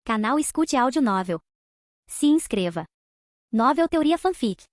Canal Escute Áudio Novel. Se inscreva. Novel Teoria Fanfic.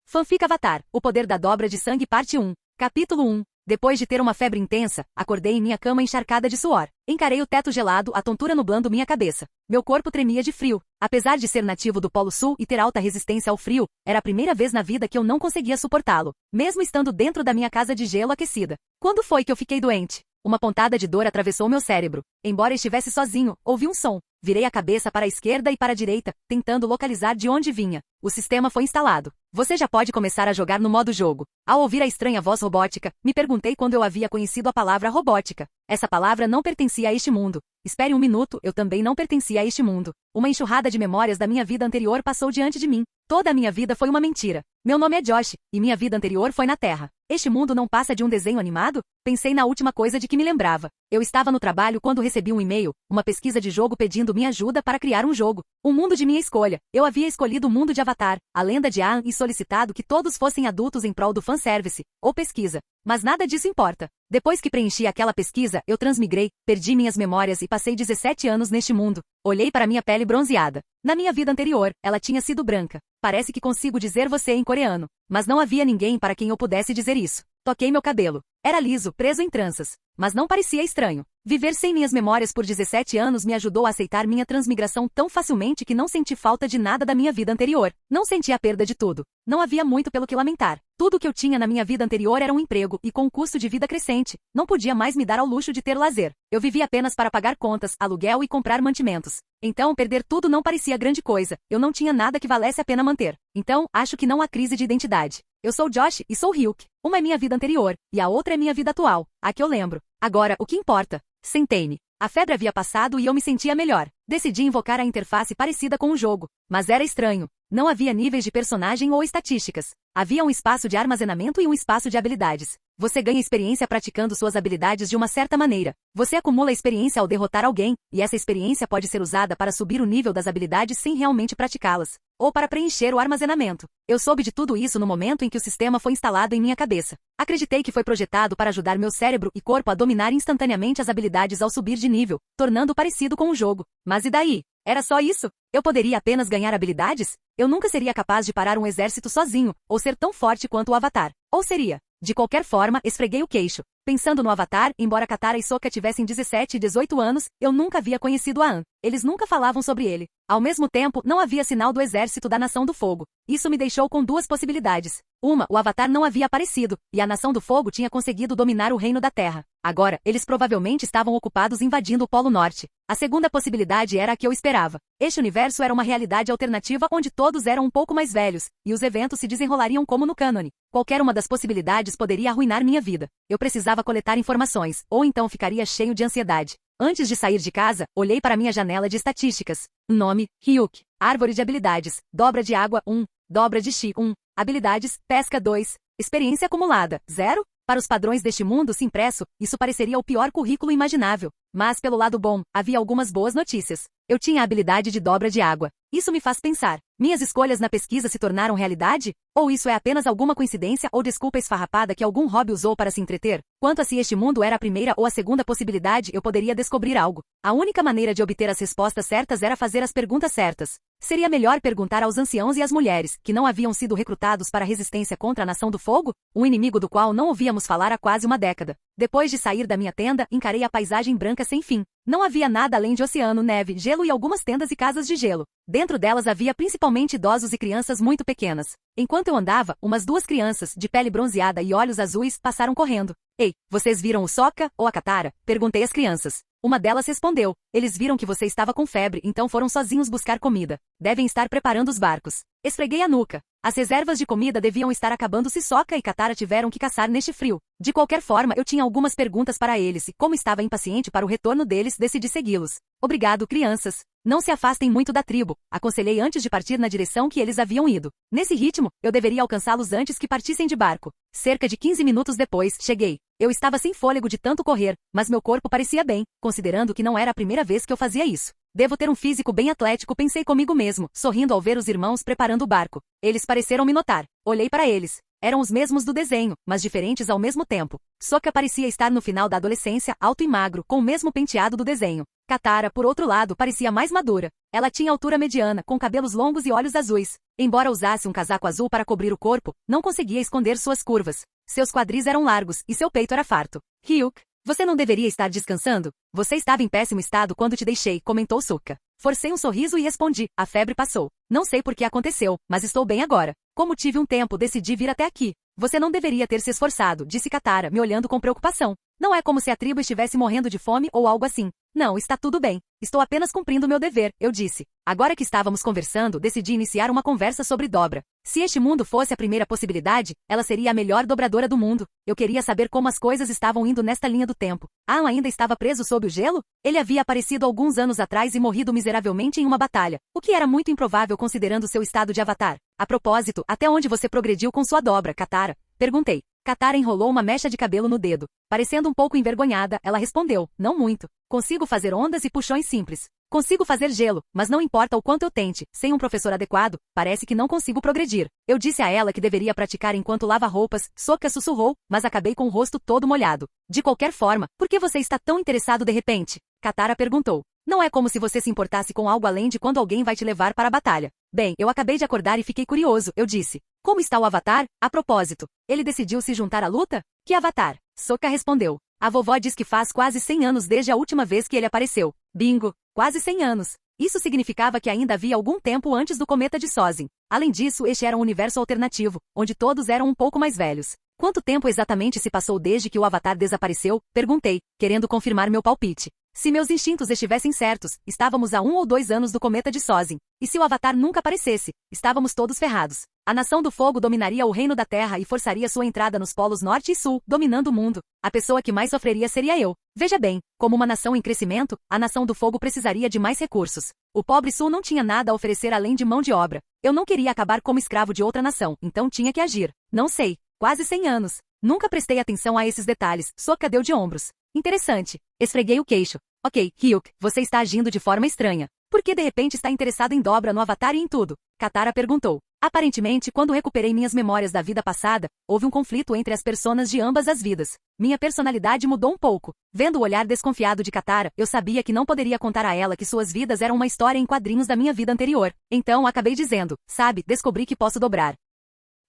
Fanfic Avatar, O Poder da Dobra de Sangue Parte 1. Capítulo 1. Depois de ter uma febre intensa, acordei em minha cama encharcada de suor. Encarei o teto gelado, a tontura nublando minha cabeça. Meu corpo tremia de frio. Apesar de ser nativo do Polo Sul e ter alta resistência ao frio, era a primeira vez na vida que eu não conseguia suportá-lo, mesmo estando dentro da minha casa de gelo aquecida. Quando foi que eu fiquei doente? Uma pontada de dor atravessou meu cérebro. Embora estivesse sozinho, ouvi um som. Virei a cabeça para a esquerda e para a direita, tentando localizar de onde vinha. O sistema foi instalado. Você já pode começar a jogar no modo jogo. Ao ouvir a estranha voz robótica, me perguntei quando eu havia conhecido a palavra robótica. Essa palavra não pertencia a este mundo. Espere um minuto, eu também não pertencia a este mundo. Uma enxurrada de memórias da minha vida anterior passou diante de mim. Toda a minha vida foi uma mentira. Meu nome é Josh, e minha vida anterior foi na Terra. Este mundo não passa de um desenho animado? Pensei na última coisa de que me lembrava. Eu estava no trabalho quando recebi um e-mail, uma pesquisa de jogo pedindo minha ajuda para criar um jogo. Um mundo de minha escolha. Eu havia escolhido o mundo de Avatar, a lenda de Aang, e solicitado que todos fossem adultos em prol do fanservice, ou pesquisa. Mas nada disso importa. Depois que preenchi aquela pesquisa, eu transmigrei, perdi minhas memórias e passei 17 anos neste mundo. Olhei para minha pele bronzeada. Na minha vida anterior, ela tinha sido branca. Parece que consigo dizer você em coreano. Mas não havia ninguém para quem eu pudesse dizer isso. Toquei meu cabelo. Era liso, preso em tranças. Mas não parecia estranho. Viver sem minhas memórias por 17 anos me ajudou a aceitar minha transmigração tão facilmente que não senti falta de nada da minha vida anterior. Não senti a perda de tudo. Não havia muito pelo que lamentar. Tudo o que eu tinha na minha vida anterior era um emprego, e com um custo de vida crescente, não podia mais me dar ao luxo de ter lazer. Eu vivia apenas para pagar contas, aluguel e comprar mantimentos. Então, perder tudo não parecia grande coisa. Eu não tinha nada que valesse a pena manter. Então, acho que não há crise de identidade. Eu sou Josh e sou Ryuk. Uma é minha vida anterior, e a outra é minha vida atual, a que eu lembro. Agora, o que importa? Sentei-me. A febre havia passado e eu me sentia melhor. Decidi invocar a interface parecida com o jogo, mas era estranho. Não havia níveis de personagem ou estatísticas. Havia um espaço de armazenamento e um espaço de habilidades. Você ganha experiência praticando suas habilidades de uma certa maneira. Você acumula experiência ao derrotar alguém, e essa experiência pode ser usada para subir o nível das habilidades sem realmente praticá-las, ou para preencher o armazenamento. Eu soube de tudo isso no momento em que o sistema foi instalado em minha cabeça. Acreditei que foi projetado para ajudar meu cérebro e corpo a dominar instantaneamente as habilidades ao subir de nível, tornando parecido com o jogo. Mas e daí? Era só isso? Eu poderia apenas ganhar habilidades? Eu nunca seria capaz de parar um exército sozinho, ou ser tão forte quanto o Avatar. Ou seria? De qualquer forma, esfreguei o queixo. Pensando no Avatar, embora Katara e Sokka tivessem 17 e 18 anos, eu nunca havia conhecido a Aang. Eles nunca falavam sobre ele. Ao mesmo tempo, não havia sinal do exército da Nação do Fogo. Isso me deixou com duas possibilidades. Uma, o Avatar não havia aparecido, e a Nação do Fogo tinha conseguido dominar o Reino da Terra. Agora, eles provavelmente estavam ocupados invadindo o Polo Norte. A segunda possibilidade era a que eu esperava. Este universo era uma realidade alternativa onde todos eram um pouco mais velhos, e os eventos se desenrolariam como no cânone. Qualquer uma das possibilidades poderia arruinar minha vida. Eu precisava coletar informações, ou então ficaria cheio de ansiedade. Antes de sair de casa, olhei para minha janela de estatísticas. Nome, Ryuk. Árvore de habilidades, dobra de água 1, dobra de chi 1, habilidades, pesca 2, experiência acumulada 0. Para os padrões deste mundo se impresso, isso pareceria o pior currículo imaginável. Mas pelo lado bom, havia algumas boas notícias. Eu tinha a habilidade de dobra de água. Isso me faz pensar. Minhas escolhas na pesquisa se tornaram realidade? Ou isso é apenas alguma coincidência ou desculpa esfarrapada que algum hobby usou para se entreter? Quanto a se este mundo era a primeira ou a segunda possibilidade, eu poderia descobrir algo. A única maneira de obter as respostas certas era fazer as perguntas certas. Seria melhor perguntar aos anciãos e às mulheres, que não haviam sido recrutados para a resistência contra a Nação do Fogo, um inimigo do qual não ouvíamos falar há quase uma década. Depois de sair da minha tenda, encarei a paisagem branca sem fim. Não havia nada além de oceano, neve, gelo e algumas tendas e casas de gelo. Dentro delas havia principalmente idosos e crianças muito pequenas. Enquanto eu andava, umas duas crianças, de pele bronzeada e olhos azuis, passaram correndo. Ei, vocês viram o Sokka ou a Katara? Perguntei às crianças. Uma delas respondeu. Eles viram que você estava com febre, então foram sozinhos buscar comida. Devem estar preparando os barcos. Esfreguei a nuca. As reservas de comida deviam estar acabando se Sokka e Katara tiveram que caçar neste frio. De qualquer forma, eu tinha algumas perguntas para eles e, como estava impaciente para o retorno deles, decidi segui-los. Obrigado, crianças. Não se afastem muito da tribo, aconselhei antes de partir na direção que eles haviam ido. Nesse ritmo, eu deveria alcançá-los antes que partissem de barco. Cerca de 15 minutos depois, cheguei. Eu estava sem fôlego de tanto correr, mas meu corpo parecia bem, considerando que não era a primeira vez que eu fazia isso. Devo ter um físico bem atlético, pensei comigo mesmo, sorrindo ao ver os irmãos preparando o barco. Eles pareceram me notar. Olhei para eles. Eram os mesmos do desenho, mas diferentes ao mesmo tempo. Sokka parecia estar no final da adolescência, alto e magro, com o mesmo penteado do desenho. Katara, por outro lado, parecia mais madura. Ela tinha altura mediana, com cabelos longos e olhos azuis. Embora usasse um casaco azul para cobrir o corpo, não conseguia esconder suas curvas. Seus quadris eram largos, e seu peito era farto. Ryuk, você não deveria estar descansando? Você estava em péssimo estado quando te deixei, comentou Sokka. Forcei um sorriso e respondi, a febre passou. Não sei por que aconteceu, mas estou bem agora. Como tive um tempo, decidi vir até aqui. Você não deveria ter se esforçado, disse Katara, me olhando com preocupação. Não é como se a tribo estivesse morrendo de fome ou algo assim. Não, está tudo bem. Estou apenas cumprindo meu dever, eu disse. Agora que estávamos conversando, decidi iniciar uma conversa sobre dobra. Se este mundo fosse a primeira possibilidade, ela seria a melhor dobradora do mundo. Eu queria saber como as coisas estavam indo nesta linha do tempo. Aang ainda estava preso sob o gelo? Ele havia aparecido alguns anos atrás e morrido miseravelmente em uma batalha, o que era muito improvável considerando seu estado de avatar. A propósito, até onde você progrediu com sua dobra, Katara? Perguntei. Katara enrolou uma mecha de cabelo no dedo. Parecendo um pouco envergonhada, ela respondeu, não muito. Consigo fazer ondas e puxões simples. Consigo fazer gelo, mas não importa o quanto eu tente, sem um professor adequado, parece que não consigo progredir. Eu disse a ela que deveria praticar enquanto lava roupas, Sokka sussurrou, mas acabei com o rosto todo molhado. De qualquer forma, por que você está tão interessado de repente? Katara perguntou. Não é como se você se importasse com algo além de quando alguém vai te levar para a batalha. Bem, eu acabei de acordar e fiquei curioso, eu disse. Como está o Avatar? A propósito, ele decidiu se juntar à luta? Que Avatar? Sokka respondeu. A vovó diz que faz quase 100 anos desde a última vez que ele apareceu. Bingo! Quase 100 anos. Isso significava que ainda havia algum tempo antes do cometa de Sozin. Além disso, este era um universo alternativo, onde todos eram um pouco mais velhos. Quanto tempo exatamente se passou desde que o Avatar desapareceu? Perguntei, querendo confirmar meu palpite. Se meus instintos estivessem certos, estávamos a 1 ou 2 anos do cometa de Sozin. E se o Avatar nunca aparecesse, estávamos todos ferrados. A Nação do Fogo dominaria o Reino da Terra e forçaria sua entrada nos polos Norte e Sul, dominando o mundo. A pessoa que mais sofreria seria eu. Veja bem, como uma nação em crescimento, a Nação do Fogo precisaria de mais recursos. O pobre Sul não tinha nada a oferecer além de mão de obra. Eu não queria acabar como escravo de outra nação, então tinha que agir. Não sei. Quase 100 anos. Nunca prestei atenção a esses detalhes. Sokka deu de ombros. Interessante. Esfreguei o queixo. Ok, Ryuk, você está agindo de forma estranha. Por que de repente está interessado em dobra no Avatar e em tudo? Katara perguntou. Aparentemente, quando recuperei minhas memórias da vida passada, houve um conflito entre as personas de ambas as vidas. Minha personalidade mudou um pouco. Vendo o olhar desconfiado de Katara, eu sabia que não poderia contar a ela que suas vidas eram uma história em quadrinhos da minha vida anterior. Então acabei dizendo, sabe, descobri que posso dobrar.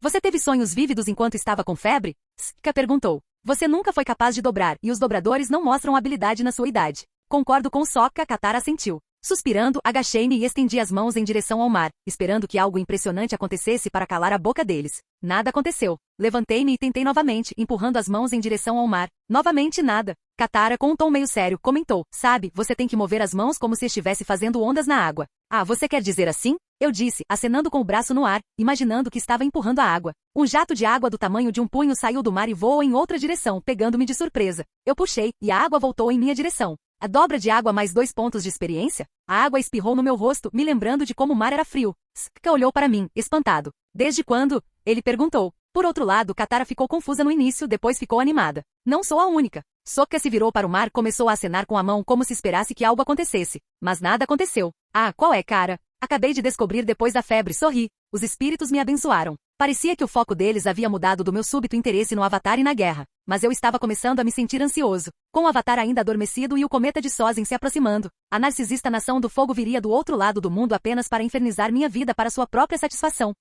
Você teve sonhos vívidos enquanto estava com febre? Sokka perguntou. Você nunca foi capaz de dobrar, e os dobradores não mostram habilidade na sua idade. Concordo com Sokka, Katara assentiu. Suspirando, agachei-me e estendi as mãos em direção ao mar, esperando que algo impressionante acontecesse para calar a boca deles. Nada aconteceu. Levantei-me e tentei novamente, empurrando as mãos em direção ao mar. Novamente nada. Katara, com um tom meio sério, comentou. Sabe, você tem que mover as mãos como se estivesse fazendo ondas na água. Ah, você quer dizer assim? Eu disse, acenando com o braço no ar, imaginando que estava empurrando a água. Um jato de água do tamanho de um punho saiu do mar e voou em outra direção, pegando-me de surpresa. Eu puxei, e a água voltou em minha direção. A dobra de água mais 2 pontos de experiência? A água espirrou no meu rosto, me lembrando de como o mar era frio. Sokka olhou para mim, espantado. Desde quando? Ele perguntou. Por outro lado, Katara ficou confusa no início, depois ficou animada. Não sou a única. Sokka se virou para o mar, começou a acenar com a mão como se esperasse que algo acontecesse. Mas nada aconteceu. Ah, qual é, cara? Acabei de descobrir depois da febre, sorri. Os espíritos me abençoaram. Parecia que o foco deles havia mudado do meu súbito interesse no Avatar e na guerra. Mas eu estava começando a me sentir ansioso. Com o Avatar ainda adormecido e o cometa de Sozin se aproximando, a narcisista Nação do Fogo viria do outro lado do mundo apenas para infernizar minha vida para sua própria satisfação.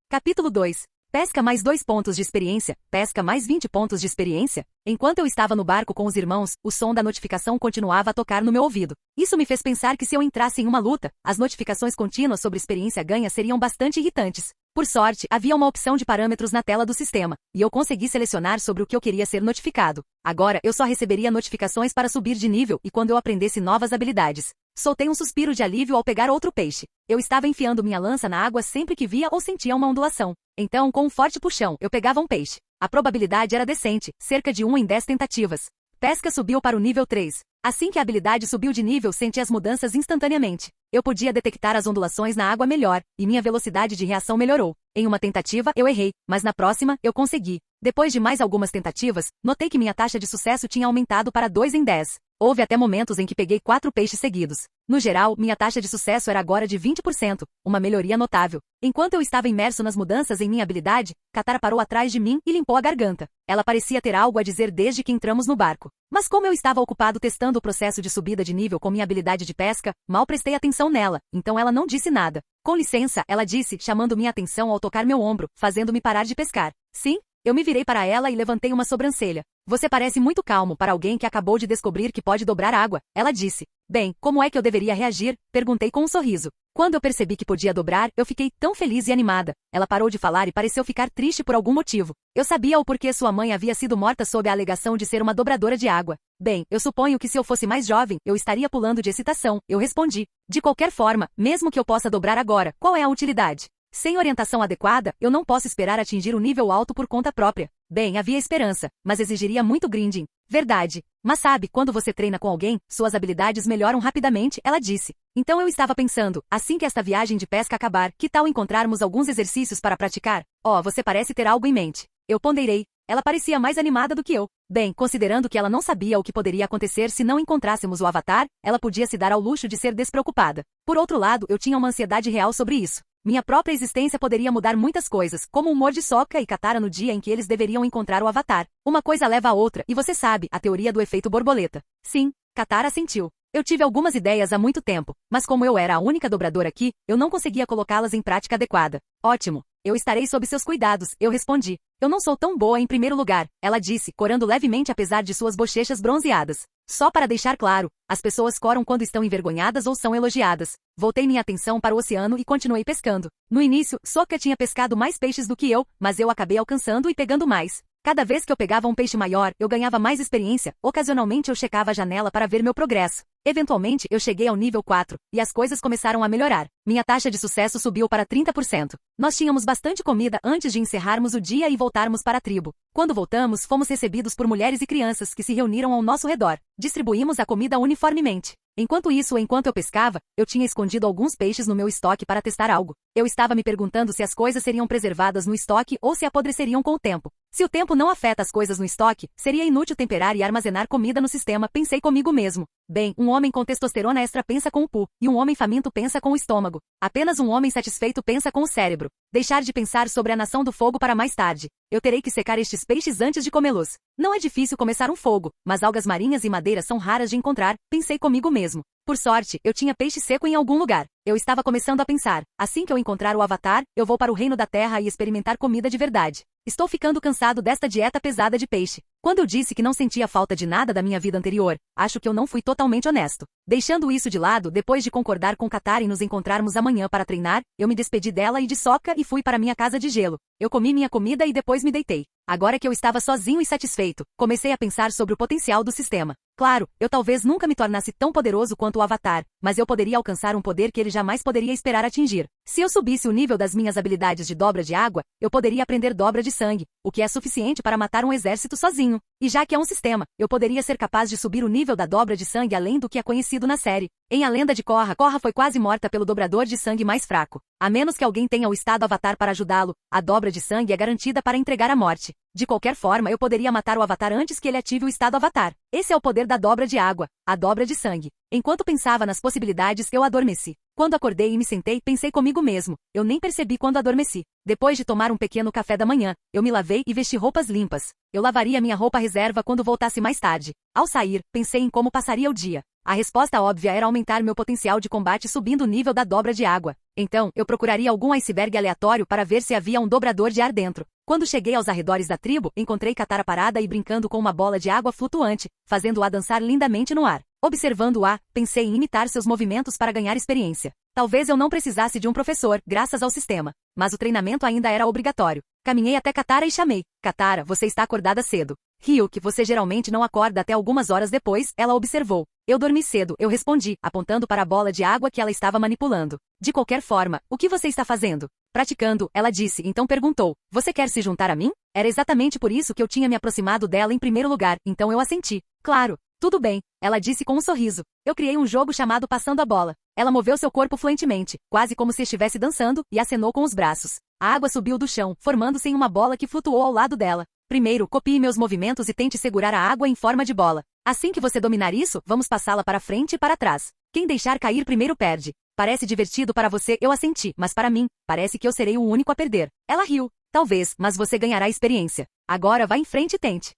Capítulo 2. Pesca mais 2 pontos de experiência, pesca mais 20 pontos de experiência. Enquanto eu estava no barco com os irmãos, o som da notificação continuava a tocar no meu ouvido. Isso me fez pensar que se eu entrasse em uma luta, as notificações contínuas sobre experiência ganha seriam bastante irritantes. Por sorte, havia uma opção de parâmetros na tela do sistema, e eu consegui selecionar sobre o que eu queria ser notificado. Agora, eu só receberia notificações para subir de nível e quando eu aprendesse novas habilidades. Soltei um suspiro de alívio ao pegar outro peixe. Eu estava enfiando minha lança na água sempre que via ou sentia uma ondulação. Então, com um forte puxão, eu pegava um peixe. A probabilidade era decente, cerca de 1 em 10 tentativas. Pesca subiu para o nível 3. Assim que a habilidade subiu de nível, senti as mudanças instantaneamente. Eu podia detectar as ondulações na água melhor, e minha velocidade de reação melhorou. Em uma tentativa, eu errei, mas na próxima, eu consegui. Depois de mais algumas tentativas, notei que minha taxa de sucesso tinha aumentado para 2 em 10. Houve até momentos em que peguei 4 peixes seguidos. No geral, minha taxa de sucesso era agora de 20%, uma melhoria notável. Enquanto eu estava imerso nas mudanças em minha habilidade, Katara parou atrás de mim e limpou a garganta. Ela parecia ter algo a dizer desde que entramos no barco. Mas como eu estava ocupado testando o processo de subida de nível com minha habilidade de pesca, mal prestei atenção nela, então ela não disse nada. Com licença, ela disse, chamando minha atenção ao tocar meu ombro, fazendo-me parar de pescar. Sim? Eu me virei para ela e levantei uma sobrancelha. Você parece muito calmo para alguém que acabou de descobrir que pode dobrar água, ela disse. Bem, como é que eu deveria reagir? Perguntei com um sorriso. Quando eu percebi que podia dobrar, eu fiquei tão feliz e animada. Ela parou de falar e pareceu ficar triste por algum motivo. Eu sabia o porquê sua mãe havia sido morta sob a alegação de ser uma dobradora de água. Bem, eu suponho que se eu fosse mais jovem, eu estaria pulando de excitação, eu respondi. De qualquer forma, mesmo que eu possa dobrar agora, qual é a utilidade? Sem orientação adequada, eu não posso esperar atingir um nível alto por conta própria. Bem, havia esperança, mas exigiria muito grinding. Verdade. Mas sabe, quando você treina com alguém, suas habilidades melhoram rapidamente, ela disse. Então eu estava pensando, assim que esta viagem de pesca acabar, que tal encontrarmos alguns exercícios para praticar? Oh, você parece ter algo em mente. Eu ponderei. Ela parecia mais animada do que eu. Bem, considerando que ela não sabia o que poderia acontecer se não encontrássemos o Avatar, ela podia se dar ao luxo de ser despreocupada. Por outro lado, eu tinha uma ansiedade real sobre isso. Minha própria existência poderia mudar muitas coisas, como o humor de Sokka e Katara no dia em que eles deveriam encontrar o Avatar. Uma coisa leva a outra, e você sabe, a teoria do efeito borboleta. Sim, Katara assentiu. Eu tive algumas ideias há muito tempo, mas como eu era a única dobradora aqui, eu não conseguia colocá-las em prática adequada. Ótimo. Eu estarei sob seus cuidados, eu respondi. Eu não sou tão boa em primeiro lugar, ela disse, corando levemente apesar de suas bochechas bronzeadas. Só para deixar claro, as pessoas coram quando estão envergonhadas ou são elogiadas. Voltei minha atenção para o oceano e continuei pescando. No início, Sokka tinha pescado mais peixes do que eu, mas eu acabei alcançando e pegando mais. Cada vez que eu pegava um peixe maior, eu ganhava mais experiência, ocasionalmente eu checava a janela para ver meu progresso. Eventualmente, eu cheguei ao nível 4, e as coisas começaram a melhorar. Minha taxa de sucesso subiu para 30%. Nós tínhamos bastante comida antes de encerrarmos o dia e voltarmos para a tribo. Quando voltamos, fomos recebidos por mulheres e crianças que se reuniram ao nosso redor. Distribuímos a comida uniformemente. Enquanto eu pescava, eu tinha escondido alguns peixes no meu estoque para testar algo. Eu estava me perguntando se as coisas seriam preservadas no estoque ou se apodreceriam com o tempo. Se o tempo não afeta as coisas no estoque, seria inútil temperar e armazenar comida no sistema, pensei comigo mesmo. Bem, um homem com testosterona extra pensa com o pu, e um homem faminto pensa com o estômago. Apenas um homem satisfeito pensa com o cérebro. Deixar de pensar sobre a nação do fogo para mais tarde. Eu terei que secar estes peixes antes de comê-los. Não é difícil começar um fogo, mas algas marinhas e madeira são raras de encontrar, pensei comigo mesmo. Por sorte, eu tinha peixe seco em algum lugar. Eu estava começando a pensar, assim que eu encontrar o Avatar, eu vou para o reino da terra e experimentar comida de verdade. Estou ficando cansado desta dieta pesada de peixe. Quando eu disse que não sentia falta de nada da minha vida anterior, acho que eu não fui totalmente honesto. Deixando isso de lado, depois de concordar com Katara em nos encontrarmos amanhã para treinar, eu me despedi dela e de Sokka e fui para minha casa de gelo. Eu comi minha comida e depois me deitei. Agora que eu estava sozinho e satisfeito, comecei a pensar sobre o potencial do sistema. Claro, eu talvez nunca me tornasse tão poderoso quanto o Avatar, mas eu poderia alcançar um poder que ele jamais poderia esperar atingir. Se eu subisse o nível das minhas habilidades de dobra de água, eu poderia aprender dobra de sangue, o que é suficiente para matar um exército sozinho. E já que é um sistema, eu poderia ser capaz de subir o nível da dobra de sangue além do que é conhecido na série. Em A Lenda de Korra, Korra foi quase morta pelo dobrador de sangue mais fraco. A menos que alguém tenha o estado Avatar para ajudá-lo, a dobra de sangue é garantida para entregar a morte. De qualquer forma, eu poderia matar o Avatar antes que ele ative o estado Avatar. Esse é o poder da dobra de água, a dobra de sangue. Enquanto pensava nas possibilidades, eu adormeci. Quando acordei e me sentei, pensei comigo mesmo. Eu nem percebi quando adormeci. Depois de tomar um pequeno café da manhã, eu me lavei e vesti roupas limpas. Eu lavaria minha roupa reserva quando voltasse mais tarde. Ao sair, pensei em como passaria o dia. A resposta óbvia era aumentar meu potencial de combate subindo o nível da dobra de água. Então, eu procuraria algum iceberg aleatório para ver se havia um dobrador de ar dentro. Quando cheguei aos arredores da tribo, encontrei Katara parada e brincando com uma bola de água flutuante, fazendo-a dançar lindamente no ar. Observando-a, pensei em imitar seus movimentos para ganhar experiência. Talvez eu não precisasse de um professor, graças ao sistema. Mas o treinamento ainda era obrigatório. Caminhei até Katara e chamei. Katara, você está acordada cedo. Ryuk, você geralmente não acorda até algumas horas depois, ela observou. Eu dormi cedo, eu respondi, apontando para a bola de água que ela estava manipulando. De qualquer forma, o que você está fazendo? Praticando, ela disse, então perguntou. Você quer se juntar a mim? Era exatamente por isso que eu tinha me aproximado dela em primeiro lugar, então eu assenti. Claro. Tudo bem, ela disse com um sorriso. Eu criei um jogo chamado Passando a Bola. Ela moveu seu corpo fluentemente, quase como se estivesse dançando, e acenou com os braços. A água subiu do chão, formando-se em uma bola que flutuou ao lado dela. Primeiro, copie meus movimentos e tente segurar a água em forma de bola. Assim que você dominar isso, vamos passá-la para frente e para trás. Quem deixar cair primeiro perde. Parece divertido para você, eu assenti, mas para mim, parece que eu serei o único a perder. Ela riu. Talvez, mas você ganhará experiência. Agora vá em frente e tente.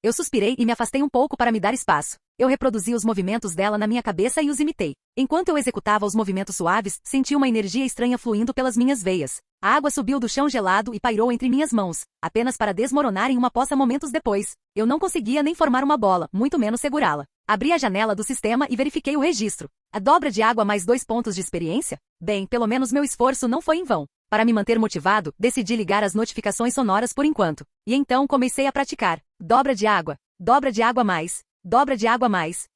Eu suspirei e me afastei um pouco para me dar espaço. Eu reproduzi os movimentos dela na minha cabeça e os imitei. Enquanto eu executava os movimentos suaves, senti uma energia estranha fluindo pelas minhas veias. A água subiu do chão gelado e pairou entre minhas mãos, apenas para desmoronar em uma poça momentos depois. Eu não conseguia nem formar uma bola, muito menos segurá-la. Abri a janela do sistema e verifiquei o registro. A dobra de água mais 2 pontos de experiência? Bem, pelo menos meu esforço não foi em vão. Para me manter motivado, decidi ligar as notificações sonoras por enquanto. E então comecei a praticar. Dobra de água mais. Dobra de água mais.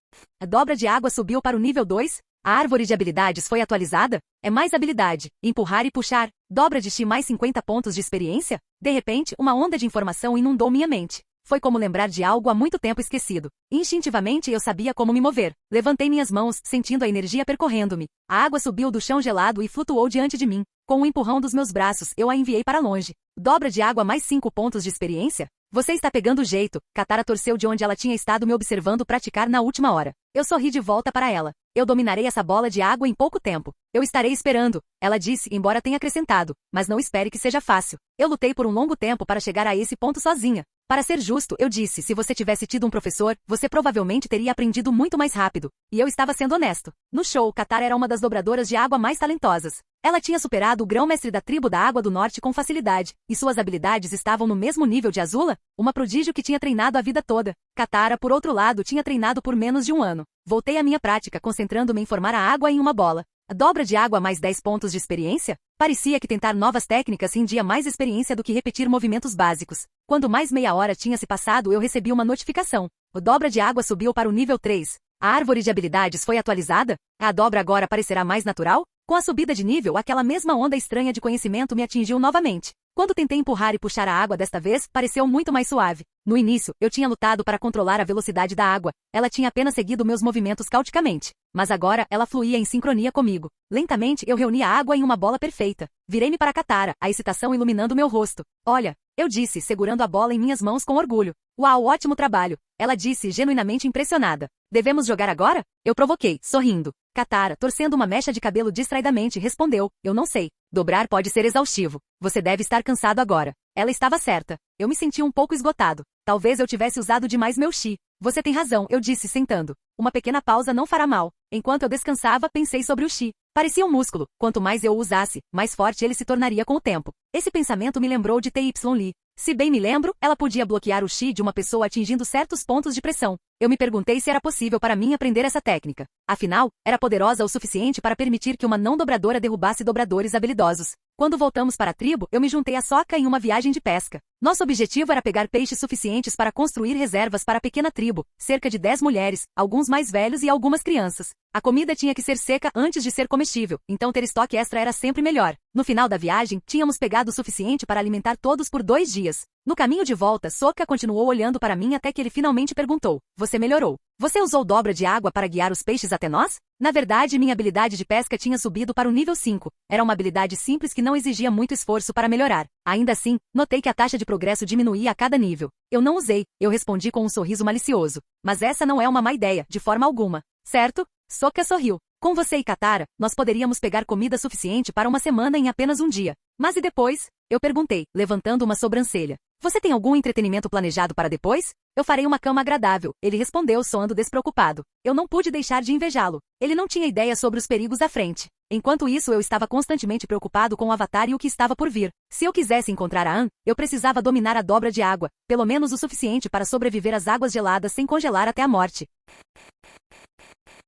A dobra de água subiu para o nível 2? A árvore de habilidades foi atualizada? É mais habilidade. Empurrar e puxar. Dobra de X mais 50 pontos de experiência? De repente, uma onda de informação inundou minha mente. Foi como lembrar de algo há muito tempo esquecido. Instintivamente eu sabia como me mover. Levantei minhas mãos, sentindo a energia percorrendo-me. A água subiu do chão gelado e flutuou diante de mim. Com o empurrão dos meus braços, eu a enviei para longe. Dobra de água mais 5 pontos de experiência? Você está pegando o jeito. Katara torceu de onde ela tinha estado me observando praticar na última hora. Eu sorri de volta para ela. Eu dominarei essa bola de água em pouco tempo. Eu estarei esperando, ela disse, embora tenha acrescentado. Mas não espere que seja fácil. Eu lutei por um longo tempo para chegar a esse ponto sozinha. Para ser justo, eu disse, se você tivesse tido um professor, você provavelmente teria aprendido muito mais rápido. E eu estava sendo honesto. No show, Katara era uma das dobradoras de água mais talentosas. Ela tinha superado o grão-mestre da tribo da Água do Norte com facilidade, e suas habilidades estavam no mesmo nível de Azula, uma prodígio que tinha treinado a vida toda. Katara, por outro lado, tinha treinado por menos de um ano. Voltei à minha prática, concentrando-me em formar a água em uma bola. A dobra de água mais 10 pontos de experiência? Parecia que tentar novas técnicas rendia mais experiência do que repetir movimentos básicos. Quando mais meia hora tinha se passado, eu recebi uma notificação. O dobra de água subiu para o nível 3. A árvore de habilidades foi atualizada? A dobra agora parecerá mais natural? Com a subida de nível, aquela mesma onda estranha de conhecimento me atingiu novamente. Quando tentei empurrar e puxar a água desta vez, pareceu muito mais suave. No início, eu tinha lutado para controlar a velocidade da água. Ela tinha apenas seguido meus movimentos cauticamente. Mas agora, ela fluía em sincronia comigo. Lentamente, eu reuni a água em uma bola perfeita. Virei-me para Katara, a excitação iluminando meu rosto. Olha, eu disse, segurando a bola em minhas mãos com orgulho. Uau, ótimo trabalho. Ela disse, genuinamente impressionada. Devemos jogar agora? Eu provoquei, sorrindo. Katara, torcendo uma mecha de cabelo distraidamente, respondeu, eu não sei. Dobrar pode ser exaustivo. Você deve estar cansado agora. Ela estava certa. Eu me senti um pouco esgotado. Talvez eu tivesse usado demais meu chi. Você tem razão, eu disse sentando. Uma pequena pausa não fará mal. Enquanto eu descansava, pensei sobre o chi. Parecia um músculo. Quanto mais eu o usasse, mais forte ele se tornaria com o tempo. Esse pensamento me lembrou de T.Y. Lee. Se bem me lembro, ela podia bloquear o chi de uma pessoa atingindo certos pontos de pressão. Eu me perguntei se era possível para mim aprender essa técnica. Afinal, era poderosa o suficiente para permitir que uma não dobradora derrubasse dobradores habilidosos. Quando voltamos para a tribo, eu me juntei a Sokka em uma viagem de pesca. Nosso objetivo era pegar peixes suficientes para construir reservas para a pequena tribo, cerca de 10 mulheres, alguns mais velhos e algumas crianças. A comida tinha que ser seca antes de ser comestível, então ter estoque extra era sempre melhor. No final da viagem, tínhamos pegado o suficiente para alimentar todos por 2 dias. No caminho de volta, Sokka continuou olhando para mim até que ele finalmente perguntou, você melhorou. Você usou dobra de água para guiar os peixes até nós? Na verdade, minha habilidade de pesca tinha subido para o nível 5. Era uma habilidade simples que não exigia muito esforço para melhorar. Ainda assim, notei que a taxa de progresso diminuía a cada nível. Eu não usei, eu respondi com um sorriso malicioso. Mas essa não é uma má ideia, de forma alguma. Certo? Sokka sorriu. Com você e Katara, nós poderíamos pegar comida suficiente para uma semana em apenas um dia. Mas e depois? Eu perguntei, levantando uma sobrancelha. Você tem algum entretenimento planejado para depois? Eu farei uma cama agradável, ele respondeu soando despreocupado. Eu não pude deixar de invejá-lo. Ele não tinha ideia sobre os perigos à frente. Enquanto isso eu estava constantemente preocupado com o Avatar e o que estava por vir. Se eu quisesse encontrar a Anne, eu precisava dominar a dobra de água, pelo menos o suficiente para sobreviver às águas geladas sem congelar até a morte.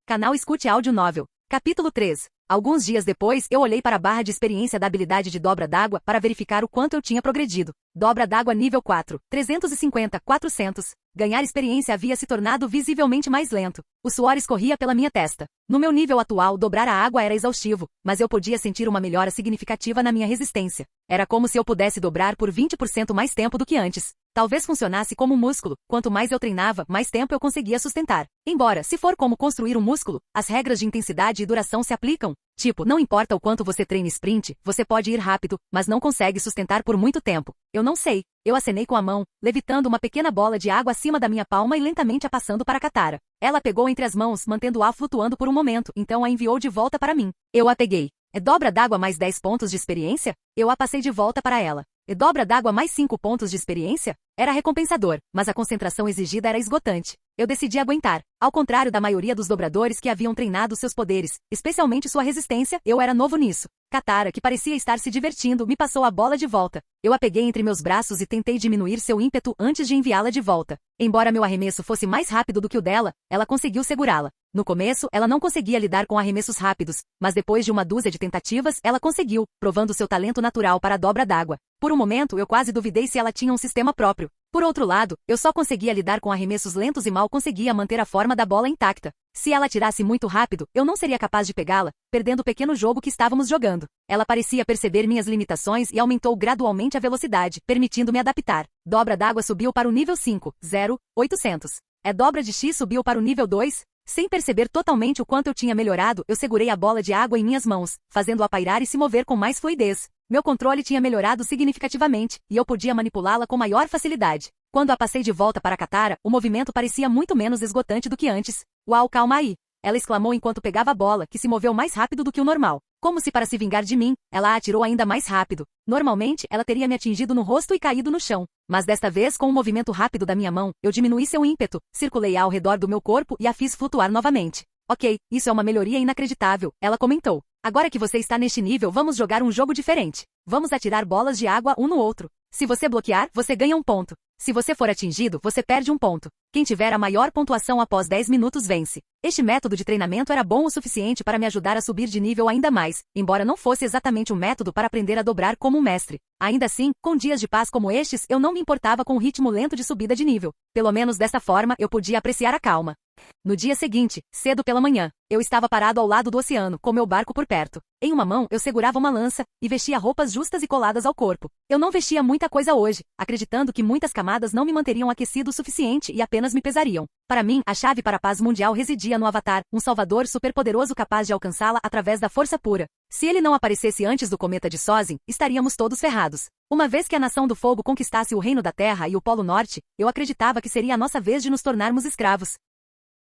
Canal Escute Áudio Novel. Capítulo 3. Alguns dias depois, eu olhei para a barra de experiência da habilidade de dobra d'água para verificar o quanto eu tinha progredido. Dobra d'água nível 4, 350, 400. Ganhar experiência havia se tornado visivelmente mais lento. O suor escorria pela minha testa. No meu nível atual, dobrar a água era exaustivo, mas eu podia sentir uma melhora significativa na minha resistência. Era como se eu pudesse dobrar por 20% mais tempo do que antes. Talvez funcionasse como um músculo. Quanto mais eu treinava, mais tempo eu conseguia sustentar. Embora, se for como construir um músculo, as regras de intensidade e duração se aplicam. Tipo, não importa o quanto você treine sprint, você pode ir rápido, mas não consegue sustentar por muito tempo. Eu não sei. Eu acenei com a mão, levitando uma pequena bola de água acima da minha palma e lentamente a passando para Katara. Ela a pegou entre as mãos, mantendo-a flutuando por um momento, então a enviou de volta para mim. Eu a peguei. É dobra d'água mais 10 pontos de experiência? Eu a passei de volta para ela. E dobra d'água mais 5 pontos de experiência? Era recompensador, mas a concentração exigida era esgotante. Eu decidi aguentar. Ao contrário da maioria dos dobradores que haviam treinado seus poderes, especialmente sua resistência, eu era novo nisso. Katara, que parecia estar se divertindo, me passou a bola de volta. Eu a peguei entre meus braços e tentei diminuir seu ímpeto antes de enviá-la de volta. Embora meu arremesso fosse mais rápido do que o dela, ela conseguiu segurá-la. No começo, ela não conseguia lidar com arremessos rápidos, mas depois de uma dúzia de tentativas, ela conseguiu, provando seu talento natural para a dobra d'água. Por um momento, eu quase duvidei se ela tinha um sistema próprio. Por outro lado, eu só conseguia lidar com arremessos lentos e mal conseguia manter a forma da bola intacta. Se ela atirasse muito rápido, eu não seria capaz de pegá-la, perdendo o pequeno jogo que estávamos jogando. Ela parecia perceber minhas limitações e aumentou gradualmente a velocidade, permitindo-me adaptar. Dobra d'água subiu para o nível 5,800. Dobra de X subiu para o nível 2. Sem perceber totalmente o quanto eu tinha melhorado, eu segurei a bola de água em minhas mãos, fazendo-a pairar e se mover com mais fluidez. Meu controle tinha melhorado significativamente, e eu podia manipulá-la com maior facilidade. Quando a passei de volta para Katara, o movimento parecia muito menos esgotante do que antes. Uau, calma aí! Ela exclamou enquanto pegava a bola, que se moveu mais rápido do que o normal. Como se para se vingar de mim, ela a atirou ainda mais rápido. Normalmente, ela teria me atingido no rosto e caído no chão. Mas desta vez, com um movimento rápido da minha mão, eu diminuí seu ímpeto, circulei ao redor do meu corpo e a fiz flutuar novamente. Ok, isso é uma melhoria inacreditável, ela comentou. Agora que você está neste nível, vamos jogar um jogo diferente. Vamos atirar bolas de água um no outro. Se você bloquear, você ganha um ponto. Se você for atingido, você perde um ponto. Quem tiver a maior pontuação após 10 minutos vence. Este método de treinamento era bom o suficiente para me ajudar a subir de nível ainda mais, embora não fosse exatamente um método para aprender a dobrar como um mestre. Ainda assim, com dias de paz como estes, eu não me importava com o ritmo lento de subida de nível. Pelo menos dessa forma, eu podia apreciar a calma. No dia seguinte, cedo pela manhã, eu estava parado ao lado do oceano, com meu barco por perto. Em uma mão, eu segurava uma lança, e vestia roupas justas e coladas ao corpo. Eu não vestia muita coisa hoje, acreditando que muitas camadas não me manteriam aquecido o suficiente e apenas me pesariam. Para mim, a chave para a paz mundial residia no Avatar, um salvador superpoderoso capaz de alcançá-la através da força pura. Se ele não aparecesse antes do cometa de Sozin, estaríamos todos ferrados. Uma vez que a Nação do Fogo conquistasse o Reino da Terra e o Polo Norte, eu acreditava que seria a nossa vez de nos tornarmos escravos.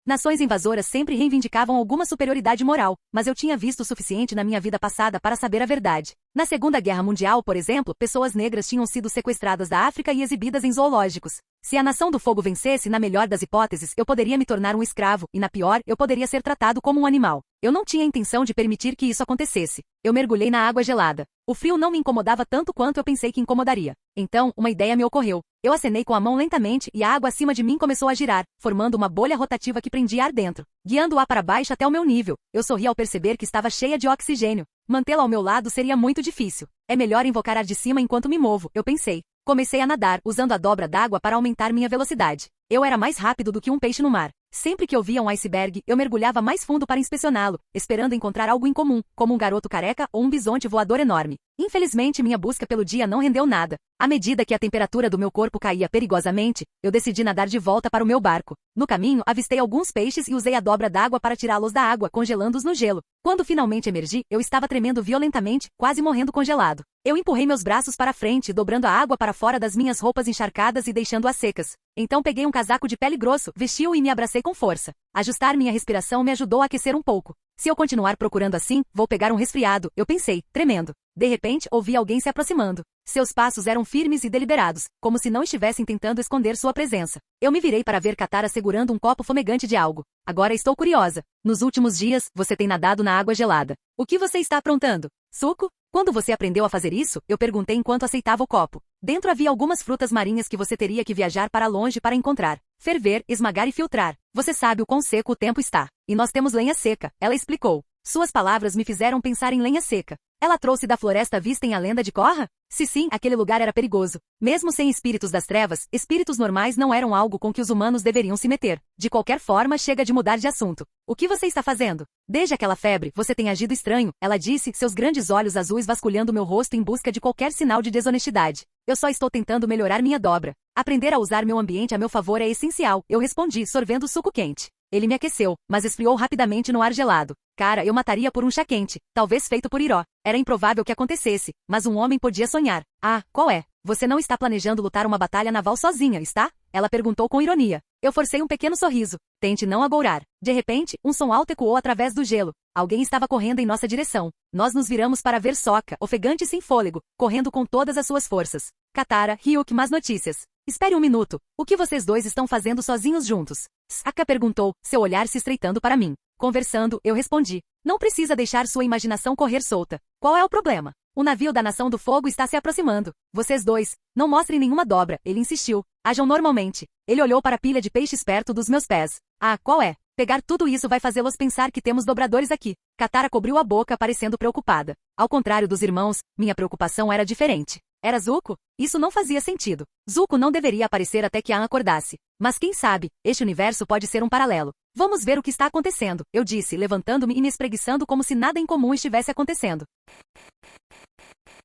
Nações invasoras sempre reivindicavam alguma superioridade moral, mas eu tinha visto o suficiente na minha vida passada para saber a verdade. Na Segunda Guerra Mundial, por exemplo, pessoas negras tinham sido sequestradas da África e exibidas em zoológicos. Se a Nação do Fogo vencesse, na melhor das hipóteses, eu poderia me tornar um escravo, e na pior, eu poderia ser tratado como um animal. Eu não tinha intenção de permitir que isso acontecesse. Eu mergulhei na água gelada. O frio não me incomodava tanto quanto eu pensei que incomodaria. Então, uma ideia me ocorreu. Eu acenei com a mão lentamente e a água acima de mim começou a girar, formando uma bolha rotativa que prendia ar dentro, guiando-a para baixo até o meu nível. Eu sorri ao perceber que estava cheia de oxigênio. Mantê-la ao meu lado seria muito difícil. É melhor invocar ar de cima enquanto me movo, eu pensei. Comecei a nadar, usando a dobra d'água para aumentar minha velocidade. Eu era mais rápido do que um peixe no mar. Sempre que eu via um iceberg, eu mergulhava mais fundo para inspecioná-lo, esperando encontrar algo em comum, como um garoto careca ou um bisonte voador enorme. Infelizmente, minha busca pelo dia não rendeu nada. À medida que a temperatura do meu corpo caía perigosamente, eu decidi nadar de volta para o meu barco. No caminho, avistei alguns peixes e usei a dobra d'água para tirá-los da água, congelando-os no gelo. Quando finalmente emergi, eu estava tremendo violentamente, quase morrendo congelado. Eu empurrei meus braços para frente, dobrando a água para fora das minhas roupas encharcadas e deixando-as secas. Então peguei um casaco de pele grosso, vesti-o e me abracei com força. Ajustar minha respiração me ajudou a aquecer um pouco. Se eu continuar procurando assim, vou pegar um resfriado, eu pensei, tremendo. De repente, ouvi alguém se aproximando. Seus passos eram firmes e deliberados, como se não estivessem tentando esconder sua presença. Eu me virei para ver Katara segurando um copo fumegante de algo. Agora estou curiosa. Nos últimos dias, você tem nadado na água gelada. O que você está aprontando? Suco? Quando você aprendeu a fazer isso? Eu perguntei enquanto aceitava o copo. Dentro havia algumas frutas marinhas que você teria que viajar para longe para encontrar. Ferver, esmagar e filtrar. Você sabe o quão seco o tempo está. E nós temos lenha seca, ela explicou. Suas palavras me fizeram pensar em lenha seca. Ela trouxe da floresta vista em A Lenda de Korra? Se sim, aquele lugar era perigoso. Mesmo sem espíritos das trevas, espíritos normais não eram algo com que os humanos deveriam se meter. De qualquer forma, chega de mudar de assunto. O que você está fazendo? Desde aquela febre, você tem agido estranho, ela disse, seus grandes olhos azuis vasculhando meu rosto em busca de qualquer sinal de desonestidade. Eu só estou tentando melhorar minha dobra. Aprender a usar meu ambiente a meu favor é essencial, eu respondi, sorvendo suco quente. Ele me aqueceu, mas esfriou rapidamente no ar gelado. Cara, eu mataria por um chá quente, talvez feito por Iró. Era improvável que acontecesse, mas um homem podia sonhar. Ah, qual é? Você não está planejando lutar uma batalha naval sozinha, está? Ela perguntou com ironia. Eu forcei um pequeno sorriso. Tente não agourar. De repente, um som alto ecoou através do gelo. Alguém estava correndo em nossa direção. Nós nos viramos para ver Sokka, ofegante e sem fôlego, correndo com todas as suas forças. Katara, Ryuk, más notícias. Espere um minuto. O que vocês dois estão fazendo sozinhos juntos? Sokka perguntou, seu olhar se estreitando para mim. Conversando, eu respondi. Não precisa deixar sua imaginação correr solta. Qual é o problema? O navio da Nação do Fogo está se aproximando. Vocês dois, não mostrem nenhuma dobra, ele insistiu. Ajam normalmente. Ele olhou para a pilha de peixes perto dos meus pés. Ah, qual é? Pegar tudo isso vai fazê-los pensar que temos dobradores aqui. Katara cobriu a boca parecendo preocupada. Ao contrário dos irmãos, minha preocupação era diferente. Era Zuko? Isso não fazia sentido. Zuko não deveria aparecer até que Aang acordasse. Mas quem sabe, este universo pode ser um paralelo. Vamos ver o que está acontecendo, eu disse, levantando-me e me espreguiçando como se nada incomum estivesse acontecendo.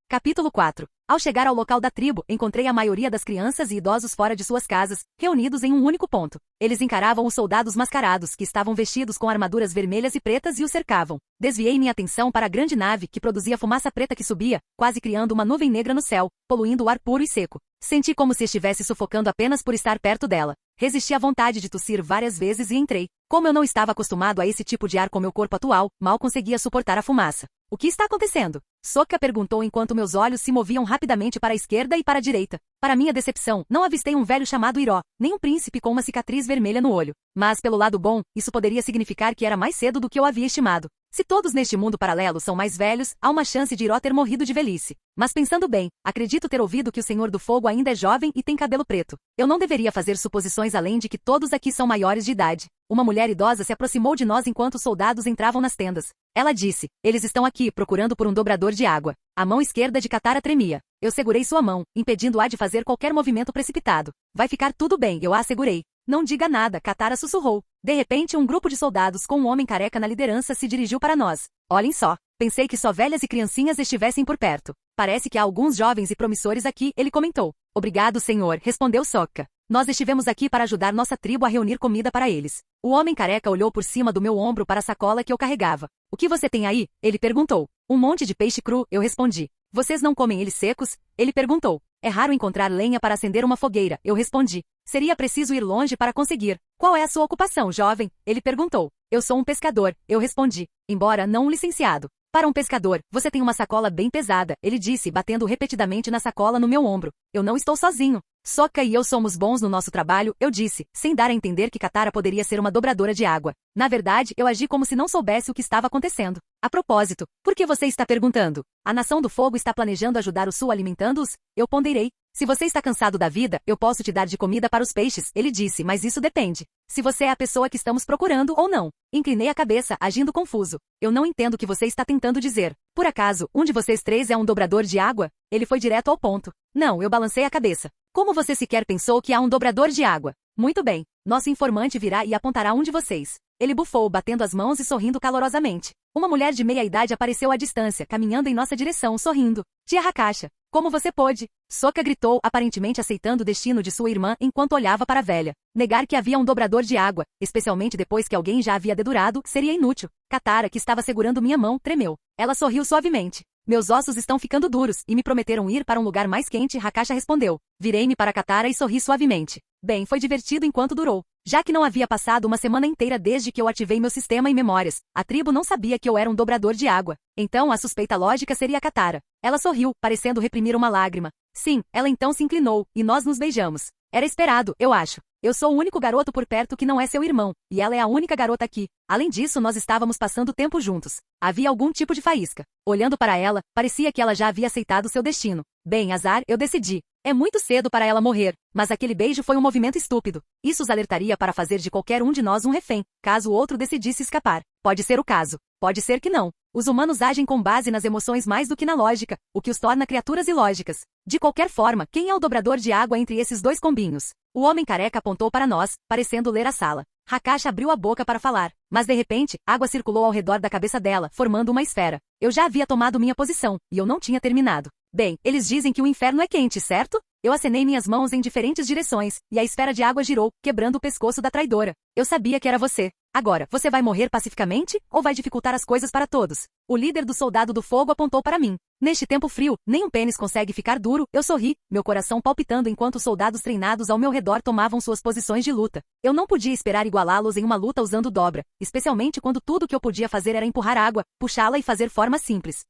Capítulo 4. Ao chegar ao local da tribo, encontrei a maioria das crianças e idosos fora de suas casas, reunidos em um único ponto. Eles encaravam os soldados mascarados, que estavam vestidos com armaduras vermelhas e pretas e os cercavam. Desviei minha atenção para a grande nave, que produzia fumaça preta que subia, quase criando uma nuvem negra no céu, poluindo o ar puro e seco. Senti como se estivesse sufocando apenas por estar perto dela. Resisti à vontade de tossir várias vezes e entrei. Como eu não estava acostumado a esse tipo de ar com meu corpo atual, mal conseguia suportar a fumaça. O que está acontecendo? Sokka perguntou enquanto meus olhos se moviam rapidamente para a esquerda e para a direita. Para minha decepção, não avistei um velho chamado Iró, nem um príncipe com uma cicatriz vermelha no olho. Mas, pelo lado bom, isso poderia significar que era mais cedo do que eu havia estimado. Se todos neste mundo paralelo são mais velhos, há uma chance de Iró ter morrido de velhice. Mas pensando bem, acredito ter ouvido que o Senhor do Fogo ainda é jovem e tem cabelo preto. Eu não deveria fazer suposições além de que todos aqui são maiores de idade. Uma mulher idosa se aproximou de nós enquanto os soldados entravam nas tendas. Ela disse, eles estão aqui procurando por um dobrador de água. A mão esquerda de Katara tremia. Eu segurei sua mão, impedindo-a de fazer qualquer movimento precipitado. Vai ficar tudo bem, eu a assegurei. Não diga nada, Katara sussurrou. De repente, um grupo de soldados com um homem careca na liderança se dirigiu para nós. Olhem só. Pensei que só velhas e criancinhas estivessem por perto. Parece que há alguns jovens e promissores aqui, ele comentou. Obrigado, senhor, respondeu Sokka. Nós estivemos aqui para ajudar nossa tribo a reunir comida para eles. O homem careca olhou por cima do meu ombro para a sacola que eu carregava. O que você tem aí? Ele perguntou. Um monte de peixe cru, eu respondi. Vocês não comem eles secos? Ele perguntou. É raro encontrar lenha para acender uma fogueira, eu respondi. Seria preciso ir longe para conseguir. Qual é a sua ocupação, jovem? Ele perguntou. Eu sou um pescador, eu respondi. Embora não um licenciado. Para um pescador, você tem uma sacola bem pesada, ele disse, batendo repetidamente na sacola no meu ombro. Eu não estou sozinho. Sokka e eu somos bons no nosso trabalho, eu disse, sem dar a entender que Katara poderia ser uma dobradora de água. Na verdade, eu agi como se não soubesse o que estava acontecendo. A propósito, por que você está perguntando? A Nação do Fogo está planejando ajudar o Sul alimentando-os? Eu ponderei. Se você está cansado da vida, eu posso te dar de comida para os peixes, ele disse, mas isso depende. Se você é a pessoa que estamos procurando ou não. Inclinei a cabeça, agindo confuso. Eu não entendo o que você está tentando dizer. Por acaso, um de vocês três é um dobrador de água? Ele foi direto ao ponto. Não, eu balancei a cabeça. Como você sequer pensou que há um dobrador de água? Muito bem. Nosso informante virá e apontará um de vocês. Ele bufou, batendo as mãos e sorrindo calorosamente. Uma mulher de meia idade apareceu à distância, caminhando em nossa direção, sorrindo. Tia Hakasha, como você pôde? Sokka gritou, aparentemente aceitando o destino de sua irmã enquanto olhava para a velha. Negar que havia um dobrador de água, especialmente depois que alguém já havia dedurado, seria inútil. Katara, que estava segurando minha mão, tremeu. Ela sorriu suavemente. Meus ossos estão ficando duros, e me prometeram ir para um lugar mais quente, Hakasha respondeu. Virei-me para Katara e sorri suavemente. Bem, foi divertido enquanto durou. Já que não havia passado uma semana inteira desde que eu ativei meu sistema e memórias, a tribo não sabia que eu era um dobrador de água. Então a suspeita lógica seria Katara. Ela sorriu, parecendo reprimir uma lágrima. Sim, ela então se inclinou, e nós nos beijamos. Era esperado, eu acho. Eu sou o único garoto por perto que não é seu irmão, e ela é a única garota aqui. Além disso, nós estávamos passando tempo juntos. Havia algum tipo de faísca. Olhando para ela, parecia que ela já havia aceitado seu destino. Bem, azar, eu decidi. É muito cedo para ela morrer, mas aquele beijo foi um movimento estúpido. Isso os alertaria para fazer de qualquer um de nós um refém, caso o outro decidisse escapar. Pode ser o caso. Pode ser que não. Os humanos agem com base nas emoções mais do que na lógica, o que os torna criaturas ilógicas. De qualquer forma, quem é o dobrador de água entre esses dois combinhos? O homem careca apontou para nós, parecendo ler a sala. Hakasha abriu a boca para falar, mas de repente, água circulou ao redor da cabeça dela, formando uma esfera. Eu já havia tomado minha posição, e eu não tinha terminado. Bem, eles dizem que o inferno é quente, certo? Eu acenei minhas mãos em diferentes direções, e a esfera de água girou, quebrando o pescoço da traidora. Eu sabia que era você. Agora, você vai morrer pacificamente, ou vai dificultar as coisas para todos? O líder do Soldado do Fogo apontou para mim. Neste tempo frio, nem um pênis consegue ficar duro. Eu sorri, meu coração palpitando enquanto os soldados treinados ao meu redor tomavam suas posições de luta. Eu não podia esperar igualá-los em uma luta usando dobra, especialmente quando tudo o que eu podia fazer era empurrar água, puxá-la e fazer forma simples.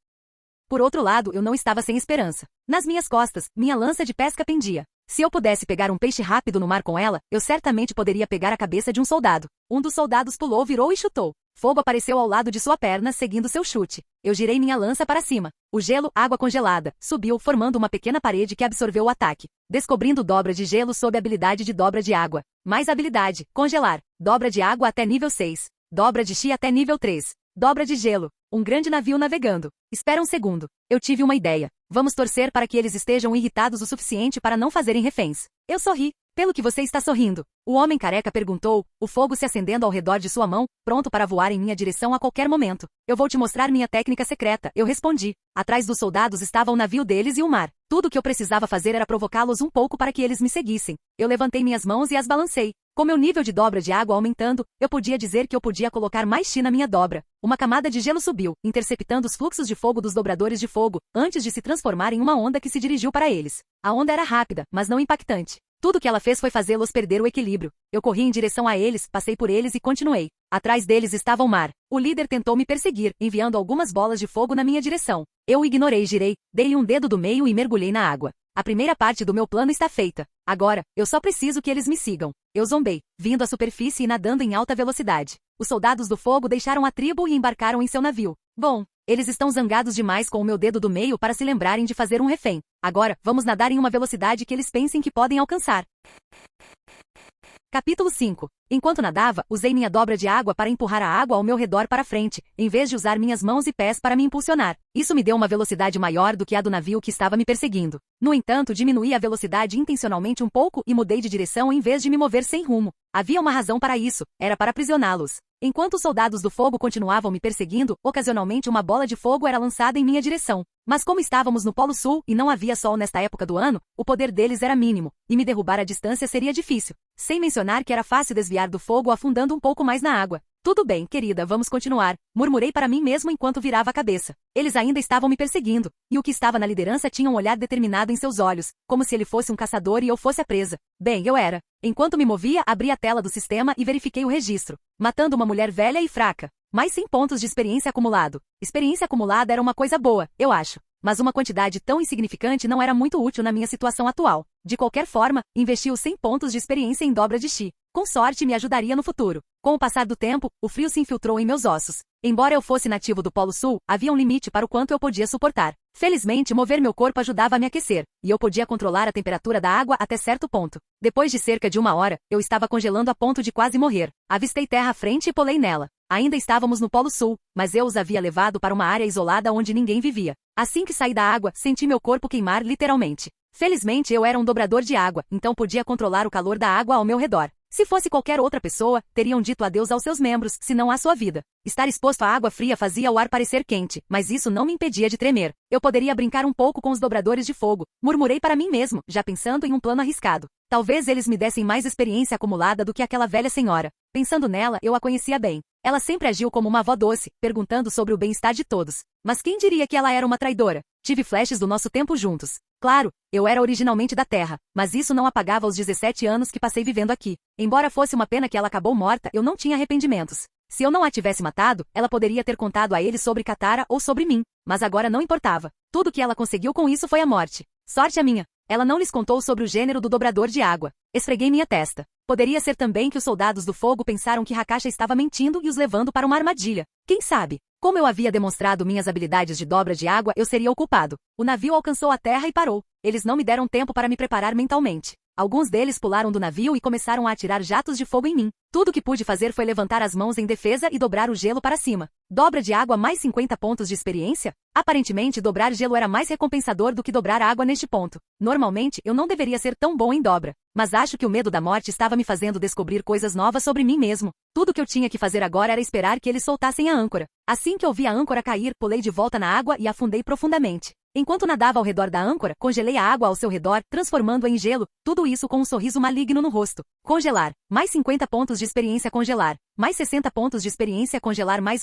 Por outro lado, eu não estava sem esperança. Nas minhas costas, minha lança de pesca pendia. Se eu pudesse pegar um peixe rápido no mar com ela, eu certamente poderia pegar a cabeça de um soldado. Um dos soldados pulou, virou e chutou. Fogo apareceu ao lado de sua perna, seguindo seu chute. Eu girei minha lança para cima. O gelo, água congelada, subiu, formando uma pequena parede que absorveu o ataque. Descobrindo dobra de gelo sob a habilidade de dobra de água. Mais habilidade, congelar. Dobra de água até nível 6. Dobra de chi até nível 3. Dobra de gelo. Um grande navio navegando. Espera um segundo. Eu tive uma ideia. Vamos torcer para que eles estejam irritados o suficiente para não fazerem reféns. Eu sorri. Pelo que você está sorrindo? O homem careca perguntou, o fogo se acendendo ao redor de sua mão, pronto para voar em minha direção a qualquer momento. Eu vou te mostrar minha técnica secreta, eu respondi. Atrás dos soldados estava o navio deles e o mar. Tudo o que eu precisava fazer era provocá-los um pouco para que eles me seguissem. Eu levantei minhas mãos e as balancei. Com meu nível de dobra de água aumentando, eu podia dizer que eu podia colocar mais chi na minha dobra. Uma camada de gelo subiu, interceptando os fluxos de fogo dos dobradores de fogo, antes de se transformar em uma onda que se dirigiu para eles. A onda era rápida, mas não impactante. Tudo que ela fez foi fazê-los perder o equilíbrio. Eu corri em direção a eles, passei por eles e continuei. Atrás deles estava o mar. O líder tentou me perseguir, enviando algumas bolas de fogo na minha direção. Eu o ignorei e girei, dei-lhe um dedo do meio e mergulhei na água. A primeira parte do meu plano está feita. Agora, eu só preciso que eles me sigam. Eu zombei, vindo à superfície e nadando em alta velocidade. Os soldados do fogo deixaram a tribo e embarcaram em seu navio. Bom, eles estão zangados demais com o meu dedo do meio para se lembrarem de fazer um refém. Agora, vamos nadar em uma velocidade que eles pensem que podem alcançar. Capítulo 5. Enquanto nadava, usei minha dobra de água para empurrar a água ao meu redor para frente, em vez de usar minhas mãos e pés para me impulsionar. Isso me deu uma velocidade maior do que a do navio que estava me perseguindo. No entanto, diminuí a velocidade intencionalmente um pouco e mudei de direção em vez de me mover sem rumo. Havia uma razão para isso, era para aprisioná-los. Enquanto os soldados do fogo continuavam me perseguindo, ocasionalmente uma bola de fogo era lançada em minha direção. Mas como estávamos no Polo Sul e não havia sol nesta época do ano, o poder deles era mínimo, e me derrubar à distância seria difícil. Sem mencionar que era fácil desviar do fogo afundando um pouco mais na água. Tudo bem, querida, vamos continuar, murmurei para mim mesmo enquanto virava a cabeça. Eles ainda estavam me perseguindo, e o que estava na liderança tinha um olhar determinado em seus olhos, como se ele fosse um caçador e eu fosse a presa. Bem, eu era. Enquanto me movia, abri a tela do sistema e verifiquei o registro. Matando uma mulher velha e fraca. Mais 100 pontos de experiência acumulado. Experiência acumulada era uma coisa boa, eu acho. Mas uma quantidade tão insignificante não era muito útil na minha situação atual. De qualquer forma, investi os 100 pontos de experiência em dobra de chi. Com sorte me ajudaria no futuro. Com o passar do tempo, o frio se infiltrou em meus ossos. Embora eu fosse nativo do Polo Sul, havia um limite para o quanto eu podia suportar. Felizmente, mover meu corpo ajudava a me aquecer, e eu podia controlar a temperatura da água até certo ponto. Depois de cerca de 1 hora, eu estava congelando a ponto de quase morrer. Avistei terra à frente e pulei nela. Ainda estávamos no Polo Sul, mas eu os havia levado para uma área isolada onde ninguém vivia. Assim que saí da água, senti meu corpo queimar literalmente. Felizmente eu era um dobrador de água, então podia controlar o calor da água ao meu redor. Se fosse qualquer outra pessoa, teriam dito adeus aos seus membros, se não à sua vida. Estar exposto à água fria fazia o ar parecer quente, mas isso não me impedia de tremer. Eu poderia brincar um pouco com os dobradores de fogo, murmurei para mim mesmo, já pensando em um plano arriscado. Talvez eles me dessem mais experiência acumulada do que aquela velha senhora. Pensando nela, eu a conhecia bem. Ela sempre agiu como uma avó doce, perguntando sobre o bem-estar de todos. Mas quem diria que ela era uma traidora? Tive flashes do nosso tempo juntos. Claro, eu era originalmente da Terra, mas isso não apagava os 17 anos que passei vivendo aqui. Embora fosse uma pena que ela acabou morta, eu não tinha arrependimentos. Se eu não a tivesse matado, ela poderia ter contado a ele sobre Katara ou sobre mim, mas agora não importava. Tudo que ela conseguiu com isso foi a morte. Sorte a minha. Ela não lhes contou sobre o gênero do dobrador de água. Esfreguei minha testa. Poderia ser também que os soldados do fogo pensaram que Hakasha estava mentindo e os levando para uma armadilha. Quem sabe? Como eu havia demonstrado minhas habilidades de dobra de água, eu seria o culpado. O navio alcançou a terra e parou. Eles não me deram tempo para me preparar mentalmente. Alguns deles pularam do navio e começaram a atirar jatos de fogo em mim. Tudo o que pude fazer foi levantar as mãos em defesa e dobrar o gelo para cima. Dobra de água mais 50 pontos de experiência? Aparentemente, dobrar gelo era mais recompensador do que dobrar água neste ponto. Normalmente, eu não deveria ser tão bom em dobra. Mas acho que o medo da morte estava me fazendo descobrir coisas novas sobre mim mesmo. Tudo que eu tinha que fazer agora era esperar que eles soltassem a âncora. Assim que ouvi a âncora cair, pulei de volta na água e afundei profundamente. Enquanto nadava ao redor da âncora, congelei a água ao seu redor, transformando-a em gelo, tudo isso com um sorriso maligno no rosto. Congelar. Mais 50 pontos de experiência congelar. Mais 60 pontos de experiência congelar mais.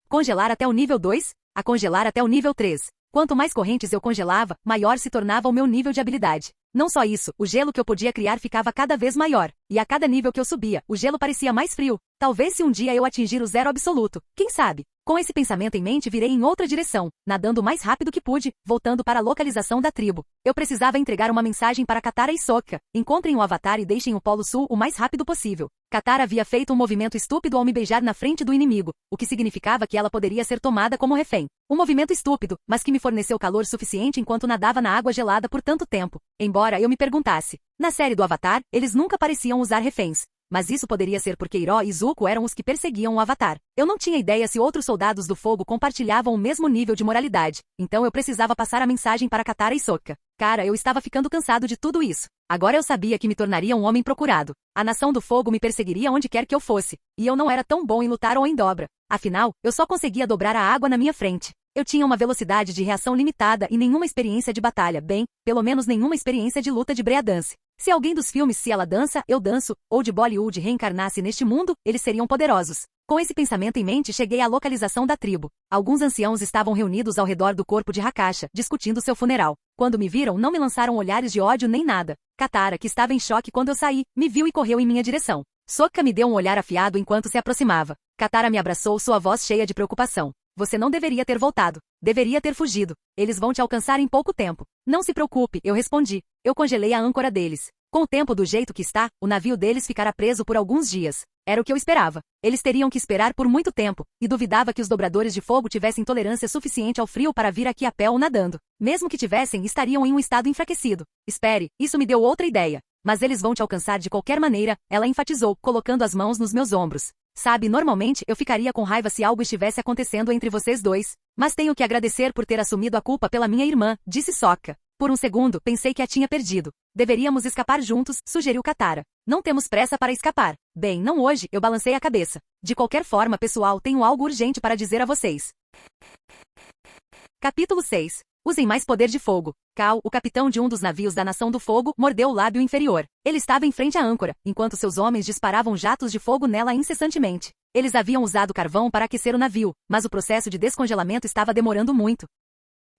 Congelar até o nível 2? A congelar até o nível 3. Quanto mais correntes eu congelava, maior se tornava o meu nível de habilidade. Não só isso, o gelo que eu podia criar ficava cada vez maior, e a cada nível que eu subia, o gelo parecia mais frio. Talvez se um dia eu atingir o zero absoluto, quem sabe? Com esse pensamento em mente virei em outra direção, nadando o mais rápido que pude, voltando para a localização da tribo. Eu precisava entregar uma mensagem para Katara e Sokka. Encontrem o Avatar e deixem o Polo Sul o mais rápido possível. Katara havia feito um movimento estúpido ao me beijar na frente do inimigo, o que significava que ela poderia ser tomada como refém. Um movimento estúpido, mas que me forneceu calor suficiente enquanto nadava na água gelada por tanto tempo. Embora eu me perguntasse, na série do Avatar, eles nunca pareciam usar reféns. Mas isso poderia ser porque Iroh e Zuko eram os que perseguiam o Avatar. Eu não tinha ideia se outros soldados do fogo compartilhavam o mesmo nível de moralidade, então eu precisava passar a mensagem para Katara e Sokka. Cara, eu estava ficando cansado de tudo isso. Agora eu sabia que me tornaria um homem procurado. A nação do fogo me perseguiria onde quer que eu fosse, e eu não era tão bom em lutar ou em dobra. Afinal, eu só conseguia dobrar a água na minha frente. Eu tinha uma velocidade de reação limitada e nenhuma experiência de batalha, bem, pelo menos nenhuma experiência de luta de breakdance. Se alguém dos filmes Se Ela Dança, Eu Danço, ou de Bollywood reencarnasse neste mundo, eles seriam poderosos. Com esse pensamento em mente cheguei à localização da tribo. Alguns anciãos estavam reunidos ao redor do corpo de Hakasha, discutindo seu funeral. Quando me viram não me lançaram olhares de ódio nem nada. Katara, que estava em choque quando eu saí, me viu e correu em minha direção. Sokka me deu um olhar afiado enquanto se aproximava. Katara me abraçou, sua voz cheia de preocupação. Você não deveria ter voltado. Deveria ter fugido. Eles vão te alcançar em pouco tempo. Não se preocupe, eu respondi. Eu congelei a âncora deles. Com o tempo do jeito que está, o navio deles ficará preso por alguns dias. Era o que eu esperava. Eles teriam que esperar por muito tempo, e duvidava que os dobradores de fogo tivessem tolerância suficiente ao frio para vir aqui a pé ou nadando. Mesmo que tivessem, estariam em um estado enfraquecido. Espere, isso me deu outra ideia. Mas eles vão te alcançar de qualquer maneira, ela enfatizou, colocando as mãos nos meus ombros. Sabe, normalmente eu ficaria com raiva se algo estivesse acontecendo entre vocês dois. Mas tenho que agradecer por ter assumido a culpa pela minha irmã, disse Sokka. Por um segundo, pensei que a tinha perdido. Deveríamos escapar juntos, sugeriu Katara. Não temos pressa para escapar. Bem, não hoje, eu balancei a cabeça. De qualquer forma, pessoal, tenho algo urgente para dizer a vocês. Capítulo 6. Usem mais poder de fogo. Cal, o capitão de um dos navios da Nação do Fogo, mordeu o lábio inferior. Ele estava em frente à âncora, enquanto seus homens disparavam jatos de fogo nela incessantemente. Eles haviam usado carvão para aquecer o navio, mas o processo de descongelamento estava demorando muito.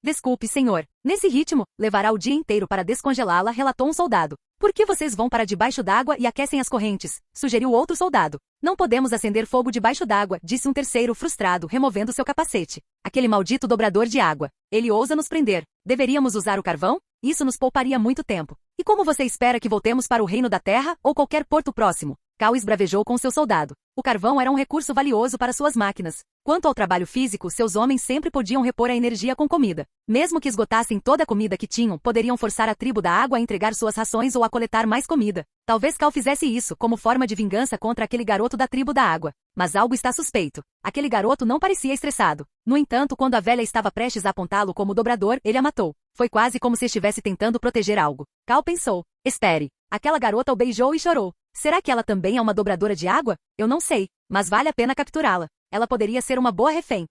Desculpe, senhor. Nesse ritmo, levará o dia inteiro para descongelá-la, relatou um soldado. Por que vocês vão para debaixo d'água e aquecem as correntes? Sugeriu outro soldado. Não podemos acender fogo debaixo d'água, disse um terceiro frustrado, removendo seu capacete. Aquele maldito dobrador de água. Ele ousa nos prender. Deveríamos usar o carvão? Isso nos pouparia muito tempo. E como você espera que voltemos para o reino da terra ou qualquer porto próximo? Cal esbravejou com seu soldado. O carvão era um recurso valioso para suas máquinas. Quanto ao trabalho físico, seus homens sempre podiam repor a energia com comida. Mesmo que esgotassem toda a comida que tinham, poderiam forçar a tribo da água a entregar suas rações ou a coletar mais comida. Talvez Cal fizesse isso como forma de vingança contra aquele garoto da tribo da água. Mas algo está suspeito. Aquele garoto não parecia estressado. No entanto, quando a velha estava prestes a apontá-lo como dobrador, ele a matou. Foi quase como se estivesse tentando proteger algo. Cal pensou. Espere. Aquela garota o beijou e chorou. Será que ela também é uma dobradora de água? Eu não sei, mas vale a pena capturá-la. Ela poderia ser uma boa refém.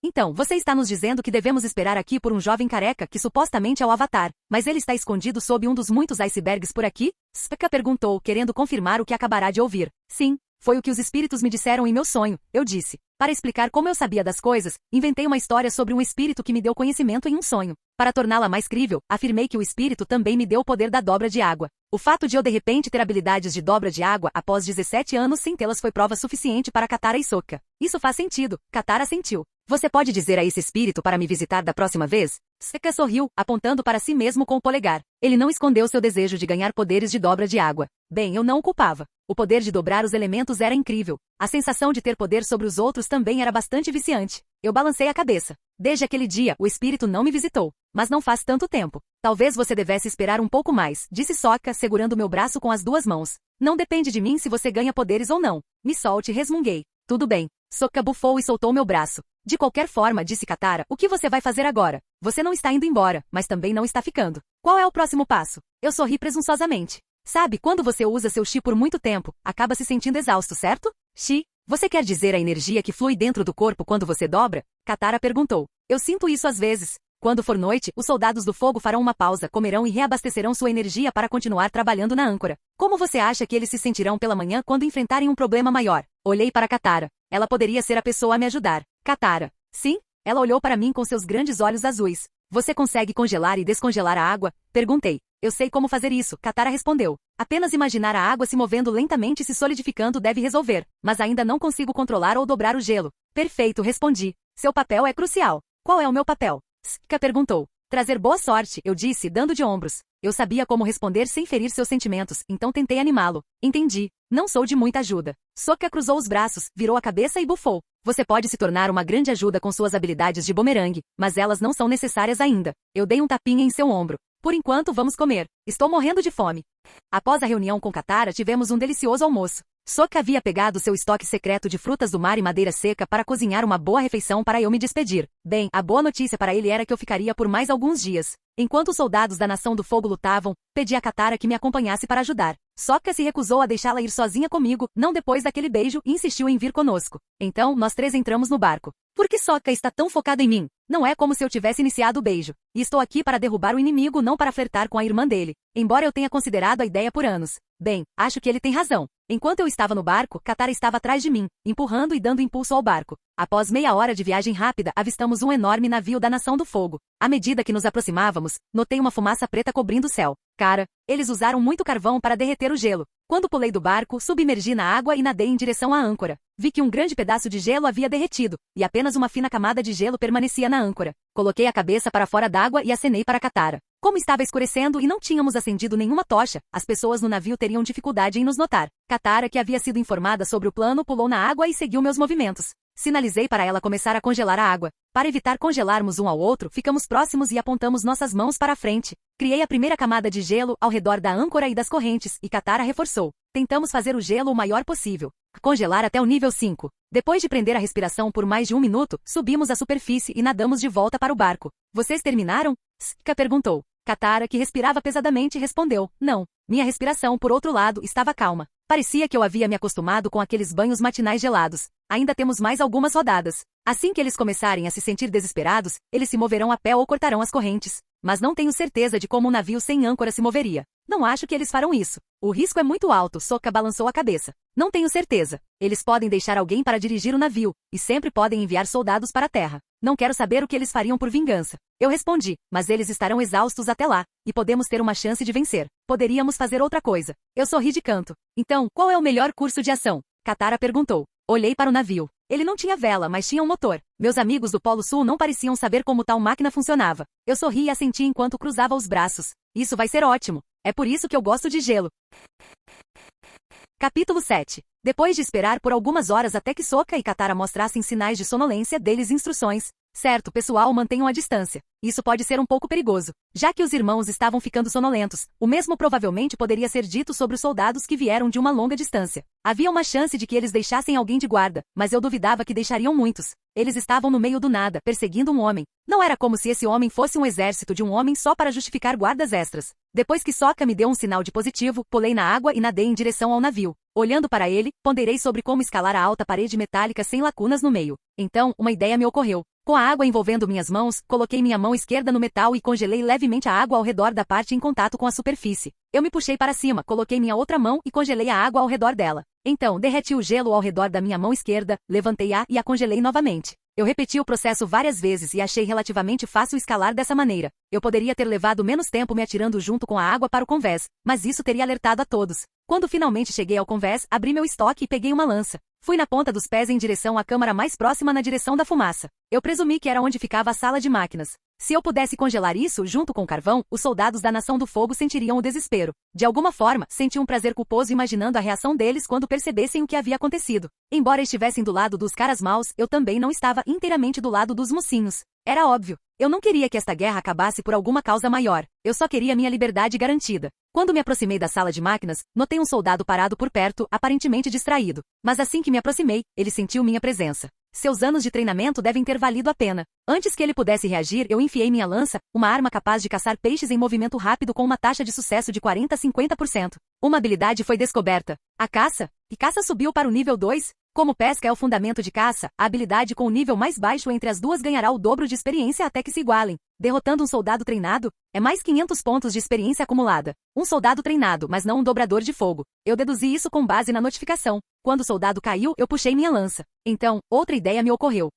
Então, você está nos dizendo que devemos esperar aqui por um jovem careca que supostamente é o Avatar, mas ele está escondido sob um dos muitos icebergs por aqui? Sokka perguntou, querendo confirmar o que acabará de ouvir. Sim, foi o que os espíritos me disseram em meu sonho, eu disse. Para explicar como eu sabia das coisas, inventei uma história sobre um espírito que me deu conhecimento em um sonho. Para torná-la mais crível, afirmei que o espírito também me deu o poder da dobra de água. O fato de eu de repente ter habilidades de dobra de água após 17 anos sem tê-las foi prova suficiente para Katara e Sokka. Isso faz sentido, Katara assentiu. Você pode dizer a esse espírito para me visitar da próxima vez? Sokka sorriu, apontando para si mesmo com o polegar. Ele não escondeu seu desejo de ganhar poderes de dobra de água. Bem, eu não o culpava. O poder de dobrar os elementos era incrível. A sensação de ter poder sobre os outros também era bastante viciante. Eu balancei a cabeça. Desde aquele dia, o espírito não me visitou. Mas não faz tanto tempo. Talvez você devesse esperar um pouco mais, disse Sokka, segurando meu braço com as duas mãos. Não depende de mim se você ganha poderes ou não. Me solte, resmunguei. Tudo bem. Sokka bufou e soltou meu braço. De qualquer forma, disse Katara, o que você vai fazer agora? Você não está indo embora, mas também não está ficando. Qual é o próximo passo? Eu sorri presunçosamente. Sabe, quando você usa seu chi por muito tempo, acaba se sentindo exausto, certo? Chi? Você quer dizer a energia que flui dentro do corpo quando você dobra? Katara perguntou. Eu sinto isso às vezes. Quando for noite, os soldados do fogo farão uma pausa, comerão e reabastecerão sua energia para continuar trabalhando na âncora. Como você acha que eles se sentirão pela manhã quando enfrentarem um problema maior? Olhei para Katara. Ela poderia ser a pessoa a me ajudar. Katara. Sim? Ela olhou para mim com seus grandes olhos azuis. Você consegue congelar e descongelar a água? Perguntei. Eu sei como fazer isso, Katara respondeu. Apenas imaginar a água se movendo lentamente e se solidificando deve resolver, mas ainda não consigo controlar ou dobrar o gelo. Perfeito, respondi. Seu papel é crucial. Qual é o meu papel? Sokka perguntou. Trazer boa sorte, eu disse, dando de ombros. Eu sabia como responder sem ferir seus sentimentos, então tentei animá-lo. Entendi. Não sou de muita ajuda. Sokka cruzou os braços, virou a cabeça e bufou. Você pode se tornar uma grande ajuda com suas habilidades de bumerangue, mas elas não são necessárias ainda. Eu dei um tapinha em seu ombro. Por enquanto, vamos comer. Estou morrendo de fome. Após a reunião com Katara, tivemos um delicioso almoço. Sokka havia pegado seu estoque secreto de frutas do mar e madeira seca para cozinhar uma boa refeição para eu me despedir. Bem, a boa notícia para ele era que eu ficaria por mais alguns dias. Enquanto os soldados da Nação do Fogo lutavam, pedi a Katara que me acompanhasse para ajudar. Sokka se recusou a deixá-la ir sozinha comigo, não depois daquele beijo, e insistiu em vir conosco. Então, nós três entramos no barco. Por que Sokka está tão focado em mim? Não é como se eu tivesse iniciado o beijo. E estou aqui para derrubar o inimigo, não para flertar com a irmã dele. Embora eu tenha considerado a ideia por anos. Bem, acho que ele tem razão. Enquanto eu estava no barco, Katara estava atrás de mim, empurrando e dando impulso ao barco. Após meia hora de viagem rápida, avistamos um enorme navio da Nação do Fogo. À medida que nos aproximávamos, notei uma fumaça preta cobrindo o céu. Cara, eles usaram muito carvão para derreter o gelo. Quando pulei do barco, submergi na água e nadei em direção à âncora. Vi que um grande pedaço de gelo havia derretido, e apenas uma fina camada de gelo permanecia na âncora. Coloquei a cabeça para fora d'água e acenei para Katara. Como estava escurecendo e não tínhamos acendido nenhuma tocha, as pessoas no navio teriam dificuldade em nos notar. Katara, que havia sido informada sobre o plano, pulou na água e seguiu meus movimentos. Sinalizei para ela começar a congelar a água. Para evitar congelarmos um ao outro, ficamos próximos e apontamos nossas mãos para a frente. Criei a primeira camada de gelo ao redor da âncora e das correntes, e Katara reforçou. Tentamos fazer o gelo o maior possível. Congelar até o nível 5. Depois de prender a respiração por mais de 1 minuto, subimos à superfície e nadamos de volta para o barco. Vocês terminaram? Sokka perguntou. Katara, que respirava pesadamente, respondeu. Não. Minha respiração, por outro lado, estava calma. Parecia que eu havia me acostumado com aqueles banhos matinais gelados. Ainda temos mais algumas rodadas. Assim que eles começarem a se sentir desesperados, eles se moverão a pé ou cortarão as correntes. Mas não tenho certeza de como um navio sem âncora se moveria. Não acho que eles farão isso. O risco é muito alto, Sokka balançou a cabeça. Não tenho certeza. Eles podem deixar alguém para dirigir o navio, e sempre podem enviar soldados para a terra. Não quero saber o que eles fariam por vingança. Eu respondi, mas eles estarão exaustos até lá, e podemos ter uma chance de vencer. Poderíamos fazer outra coisa. Eu sorri de canto. Então, qual é o melhor curso de ação? Katara perguntou. Olhei para o navio. Ele não tinha vela, mas tinha um motor. Meus amigos do Polo Sul não pareciam saber como tal máquina funcionava. Eu sorri e assenti enquanto cruzava os braços. Isso vai ser ótimo. É por isso que eu gosto de gelo. Capítulo 7. Depois de esperar por algumas horas até que Sokka e Katara mostrassem sinais de sonolência, dei-lhes instruções. Certo, pessoal, mantenham a distância. Isso pode ser um pouco perigoso, já que os irmãos estavam ficando sonolentos. O mesmo provavelmente poderia ser dito sobre os soldados que vieram de uma longa distância. Havia uma chance de que eles deixassem alguém de guarda, mas eu duvidava que deixariam muitos. Eles estavam no meio do nada, perseguindo um homem. Não era como se esse homem fosse um exército de um homem só para justificar guardas extras. Depois que Sokka me deu um sinal de positivo, pulei na água e nadei em direção ao navio. Olhando para ele, ponderei sobre como escalar a alta parede metálica sem lacunas no meio. Então, uma ideia me ocorreu. Com a água envolvendo minhas mãos, coloquei minha mão esquerda no metal e congelei levemente a água ao redor da parte em contato com a superfície. Eu me puxei para cima, coloquei minha outra mão e congelei a água ao redor dela. Então, derreti o gelo ao redor da minha mão esquerda, levantei-a e a congelei novamente. Eu repeti o processo várias vezes e achei relativamente fácil escalar dessa maneira. Eu poderia ter levado menos tempo me atirando junto com a água para o convés, mas isso teria alertado a todos. Quando finalmente cheguei ao convés, abri meu estoque e peguei uma lança. Fui na ponta dos pés em direção à câmara mais próxima na direção da fumaça. Eu presumi que era onde ficava a sala de máquinas. Se eu pudesse congelar isso junto com o carvão, os soldados da Nação do Fogo sentiriam o desespero. De alguma forma, senti um prazer culposo imaginando a reação deles quando percebessem o que havia acontecido. Embora estivessem do lado dos caras maus, eu também não estava inteiramente do lado dos mocinhos. Era óbvio. Eu não queria que esta guerra acabasse por alguma causa maior. Eu só queria minha liberdade garantida. Quando me aproximei da sala de máquinas, notei um soldado parado por perto, aparentemente distraído. Mas assim que me aproximei, ele sentiu minha presença. Seus anos de treinamento devem ter valido a pena. Antes que ele pudesse reagir, eu enfiei minha lança, uma arma capaz de caçar peixes em movimento rápido com uma taxa de sucesso de 40 a 50%. Uma habilidade foi descoberta. A caça? E caça subiu para o nível 2? Como pesca é o fundamento de caça, a habilidade com o nível mais baixo entre as duas ganhará o dobro de experiência até que se igualem. Derrotando um soldado treinado, é mais 500 pontos de experiência acumulada. Um soldado treinado, mas não um dobrador de fogo. Eu deduzi isso com base na notificação. Quando o soldado caiu, eu puxei minha lança. Então, outra ideia me ocorreu.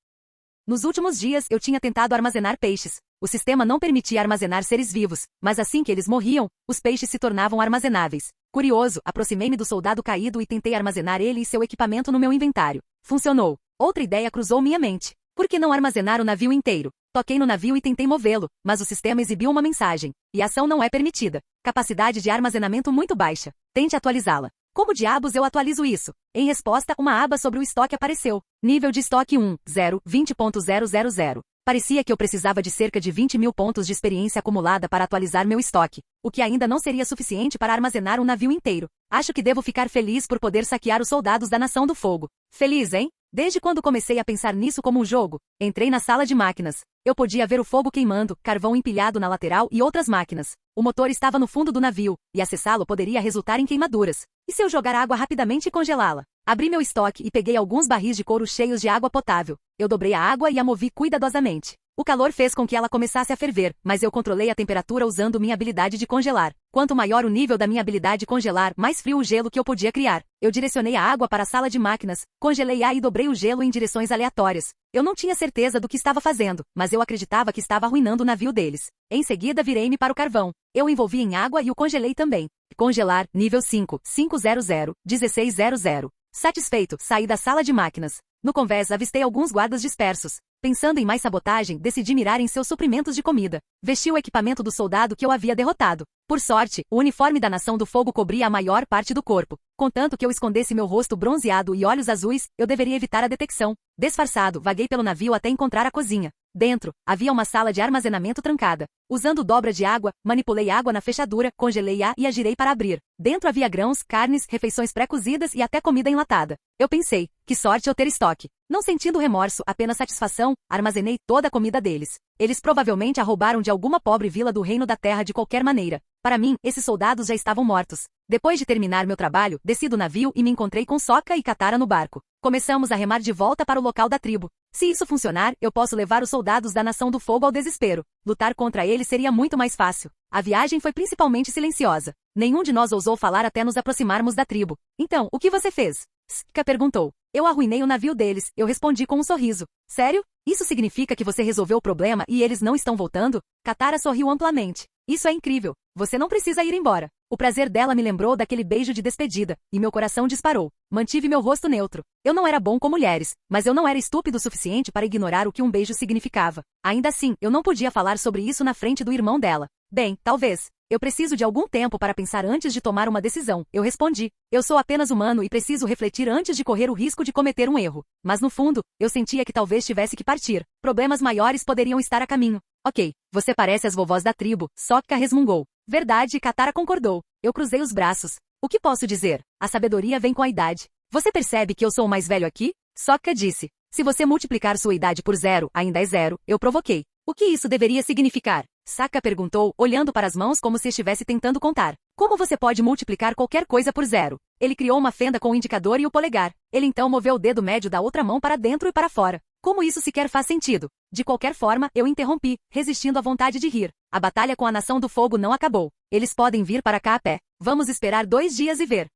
Nos últimos dias, eu tinha tentado armazenar peixes. O sistema não permitia armazenar seres vivos, mas assim que eles morriam, os peixes se tornavam armazenáveis. Curioso, aproximei-me do soldado caído e tentei armazenar ele e seu equipamento no meu inventário. Funcionou. Outra ideia cruzou minha mente. Por que não armazenar o navio inteiro? Toquei no navio e tentei movê-lo, mas o sistema exibiu uma mensagem. E a ação não é permitida. Capacidade de armazenamento muito baixa. Tente atualizá-la. Como diabos eu atualizo isso? Em resposta, uma aba sobre o estoque apareceu. Nível de estoque 1, 0, 20.000. Parecia que eu precisava de cerca de 20 mil pontos de experiência acumulada para atualizar meu estoque, o que ainda não seria suficiente para armazenar um navio inteiro. Acho que devo ficar feliz por poder saquear os soldados da Nação do Fogo. Feliz, hein? Desde quando comecei a pensar nisso como um jogo, entrei na sala de máquinas. Eu podia ver o fogo queimando, carvão empilhado na lateral e outras máquinas. O motor estava no fundo do navio, e acessá-lo poderia resultar em queimaduras. E se eu jogar água rapidamente e congelá-la? Abri meu estoque e peguei alguns barris de couro cheios de água potável. Eu dobrei a água e a movi cuidadosamente. O calor fez com que ela começasse a ferver, mas eu controlei a temperatura usando minha habilidade de congelar. Quanto maior o nível da minha habilidade de congelar, mais frio o gelo que eu podia criar. Eu direcionei a água para a sala de máquinas, congelei-a e dobrei o gelo em direções aleatórias. Eu não tinha certeza do que estava fazendo, mas eu acreditava que estava arruinando o navio deles. Em seguida virei-me para o carvão. Eu o envolvi em água e o congelei também. Congelar, nível 5, 500, 1600. Satisfeito, saí da sala de máquinas. No convés avistei alguns guardas dispersos. Pensando em mais sabotagem, decidi mirar em seus suprimentos de comida. Vesti o equipamento do soldado que eu havia derrotado. Por sorte, o uniforme da Nação do Fogo cobria a maior parte do corpo. Contanto que eu escondesse meu rosto bronzeado e olhos azuis, eu deveria evitar a detecção. Disfarçado, vaguei pelo navio até encontrar a cozinha. Dentro, havia uma sala de armazenamento trancada. Usando dobra de água, manipulei água na fechadura, congelei-a e a girei para abrir. Dentro havia grãos, carnes, refeições pré-cozidas e até comida enlatada. Eu pensei, que sorte eu ter estoque. Não sentindo remorso, apenas satisfação, armazenei toda a comida deles. Eles provavelmente a roubaram de alguma pobre vila do Reino da Terra de qualquer maneira. Para mim, esses soldados já estavam mortos. Depois de terminar meu trabalho, desci do navio e me encontrei com Sokka e Katara no barco. Começamos a remar de volta para o local da tribo. Se isso funcionar, eu posso levar os soldados da Nação do Fogo ao desespero. Lutar contra eles seria muito mais fácil. A viagem foi principalmente silenciosa. Nenhum de nós ousou falar até nos aproximarmos da tribo. Então, o que você fez? Sokka perguntou. Eu arruinei o navio deles, eu respondi com um sorriso. Sério? Isso significa que você resolveu o problema e eles não estão voltando? Katara sorriu amplamente. Isso é incrível. Você não precisa ir embora. O prazer dela me lembrou daquele beijo de despedida, e meu coração disparou. Mantive meu rosto neutro. Eu não era bom com mulheres, mas eu não era estúpido o suficiente para ignorar o que um beijo significava. Ainda assim, eu não podia falar sobre isso na frente do irmão dela. Bem, talvez. Eu preciso de algum tempo para pensar antes de tomar uma decisão. Eu respondi. Eu sou apenas humano e preciso refletir antes de correr o risco de cometer um erro. Mas no fundo, eu sentia que talvez tivesse que partir. Problemas maiores poderiam estar a caminho. Ok, você parece as vovós da tribo, Sokka resmungou. Verdade, Katara concordou. Eu cruzei os braços. O que posso dizer? A sabedoria vem com a idade. Você percebe que eu sou o mais velho aqui? Sokka disse. Se você multiplicar sua idade por 0, ainda é 0, eu provoquei. O que isso deveria significar? Sokka perguntou, olhando para as mãos como se estivesse tentando contar. Como você pode multiplicar qualquer coisa por 0? Ele criou uma fenda com o indicador e o polegar. Ele então moveu o dedo médio da outra mão para dentro e para fora. Como isso sequer faz sentido? De qualquer forma, eu interrompi, resistindo à vontade de rir. A batalha com a Nação do Fogo não acabou. Eles podem vir para cá a pé. Vamos esperar 2 dias e ver.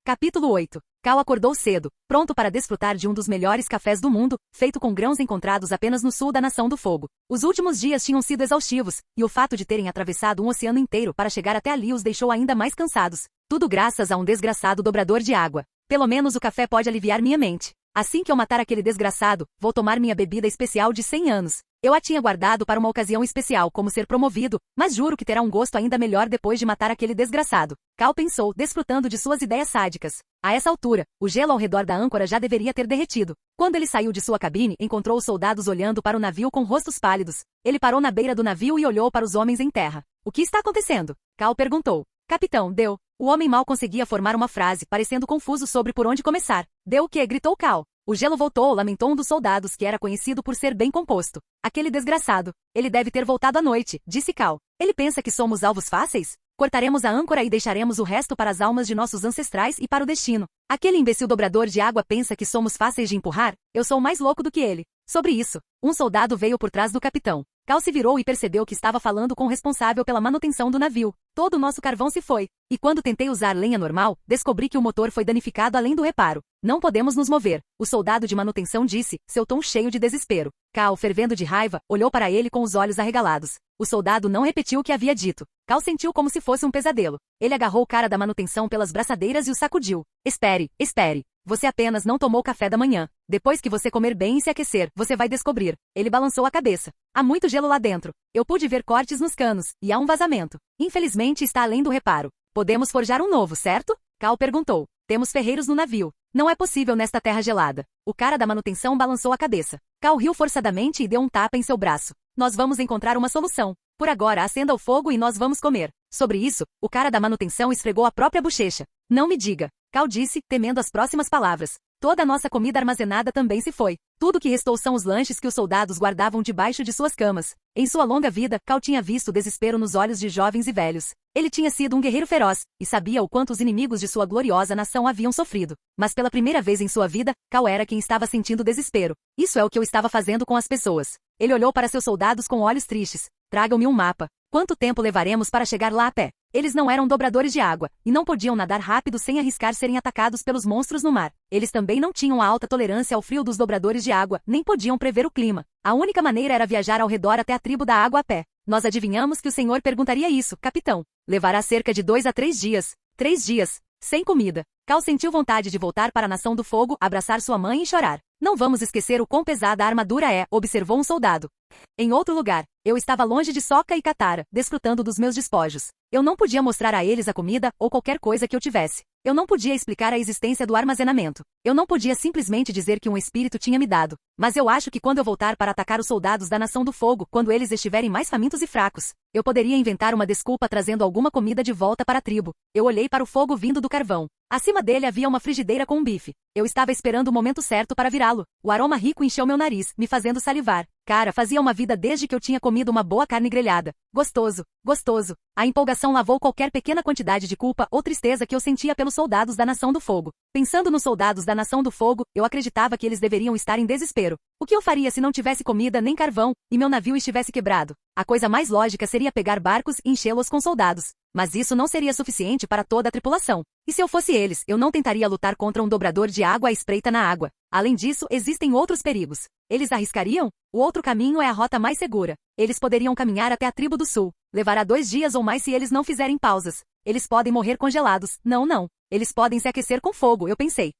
Capítulo 8. Cal acordou cedo, pronto para desfrutar de um dos melhores cafés do mundo, feito com grãos encontrados apenas no sul da Nação do Fogo. Os últimos dias tinham sido exaustivos, e o fato de terem atravessado um oceano inteiro para chegar até ali os deixou ainda mais cansados. Tudo graças a um desgraçado dobrador de água. Pelo menos o café pode aliviar minha mente. Assim que eu matar aquele desgraçado, vou tomar minha bebida especial de 100 anos. Eu a tinha guardado para uma ocasião especial, como ser promovido, mas juro que terá um gosto ainda melhor depois de matar aquele desgraçado. Cal pensou, desfrutando de suas ideias sádicas. A essa altura, o gelo ao redor da âncora já deveria ter derretido. Quando ele saiu de sua cabine, encontrou os soldados olhando para o navio com rostos pálidos. Ele parou na beira do navio e olhou para os homens em terra. O que está acontecendo? Cal perguntou. Capitão, deu. O homem mal conseguia formar uma frase, parecendo confuso sobre por onde começar. Deu o quê? Gritou Cal. O gelo voltou, lamentou um dos soldados que era conhecido por ser bem composto. Aquele desgraçado. Ele deve ter voltado à noite, disse Cal. Ele pensa que somos alvos fáceis? Cortaremos a âncora e deixaremos o resto para as almas de nossos ancestrais e para o destino. Aquele imbecil dobrador de água pensa que somos fáceis de empurrar? Eu sou mais louco do que ele. Sobre isso, um soldado veio por trás do capitão. Cal se virou e percebeu que estava falando com o responsável pela manutenção do navio. Todo o nosso carvão se foi. E quando tentei usar lenha normal, descobri que o motor foi danificado além do reparo. Não podemos nos mover. O soldado de manutenção disse, seu tom cheio de desespero. Cal, fervendo de raiva, olhou para ele com os olhos arregalados. O soldado não repetiu o que havia dito. Cal sentiu como se fosse um pesadelo. Ele agarrou o cara da manutenção pelas braçadeiras e o sacudiu. Espere, espere. Você apenas não tomou café da manhã. Depois que você comer bem e se aquecer, você vai descobrir. Ele balançou a cabeça. Há muito gelo lá dentro. Eu pude ver cortes nos canos, e há um vazamento. Infelizmente está além do reparo. Podemos forjar um novo, certo? Cal perguntou. Temos ferreiros no navio. Não é possível nesta terra gelada. O cara da manutenção balançou a cabeça. Cal riu forçadamente e deu um tapa em seu braço. Nós vamos encontrar uma solução. Por agora, acenda o fogo e nós vamos comer. Sobre isso, o cara da manutenção esfregou a própria bochecha. Não me diga. Cal disse, temendo as próximas palavras. Toda a nossa comida armazenada também se foi. Tudo que restou são os lanches que os soldados guardavam debaixo de suas camas. Em sua longa vida, Cal tinha visto o desespero nos olhos de jovens e velhos. Ele tinha sido um guerreiro feroz, e sabia o quanto os inimigos de sua gloriosa nação haviam sofrido. Mas pela primeira vez em sua vida, Cal era quem estava sentindo desespero. Isso é o que eu estava fazendo com as pessoas. Ele olhou para seus soldados com olhos tristes. Tragam-me um mapa. Quanto tempo levaremos para chegar lá a pé? Eles não eram dobradores de água, e não podiam nadar rápido sem arriscar serem atacados pelos monstros no mar. Eles também não tinham a alta tolerância ao frio dos dobradores de água, nem podiam prever o clima. A única maneira era viajar ao redor até a tribo da água a pé. Nós adivinhamos que o senhor perguntaria isso, capitão. Levará cerca de 2 a 3 dias. 3 dias. Sem comida. Cal sentiu vontade de voltar para a Nação do Fogo, abraçar sua mãe e chorar. Não vamos esquecer o quão pesada a armadura é, observou um soldado. Em outro lugar, eu estava longe de Sokka e Katara, desfrutando dos meus despojos. Eu não podia mostrar a eles a comida ou qualquer coisa que eu tivesse. Eu não podia explicar a existência do armazenamento. Eu não podia simplesmente dizer que um espírito tinha me dado. Mas eu acho que quando eu voltar para atacar os soldados da Nação do Fogo, quando eles estiverem mais famintos e fracos, eu poderia inventar uma desculpa trazendo alguma comida de volta para a tribo. Eu olhei para o fogo vindo do carvão. Acima dele havia uma frigideira com um bife. Eu estava esperando o momento certo para virá-lo. O aroma rico encheu meu nariz, me fazendo salivar. Cara, fazia uma vida desde que eu tinha comido uma boa carne grelhada. Gostoso, gostoso. A empolgação lavou qualquer pequena quantidade de culpa ou tristeza que eu sentia pelos soldados da Nação do Fogo. Pensando nos soldados da Nação do Fogo, eu acreditava que eles deveriam estar em desespero. O que eu faria se não tivesse comida nem carvão, e meu navio estivesse quebrado? A coisa mais lógica seria pegar barcos e enchê-los com soldados. Mas isso não seria suficiente para toda a tripulação. E se eu fosse eles, eu não tentaria lutar contra um dobrador de água à espreita na água. Além disso, existem outros perigos. Eles arriscariam? O outro caminho é a rota mais segura. Eles poderiam caminhar até a tribo do sul. Levará 2 dias ou mais se eles não fizerem pausas. Eles podem morrer congelados. Não. Eles podem se aquecer com fogo, eu pensei.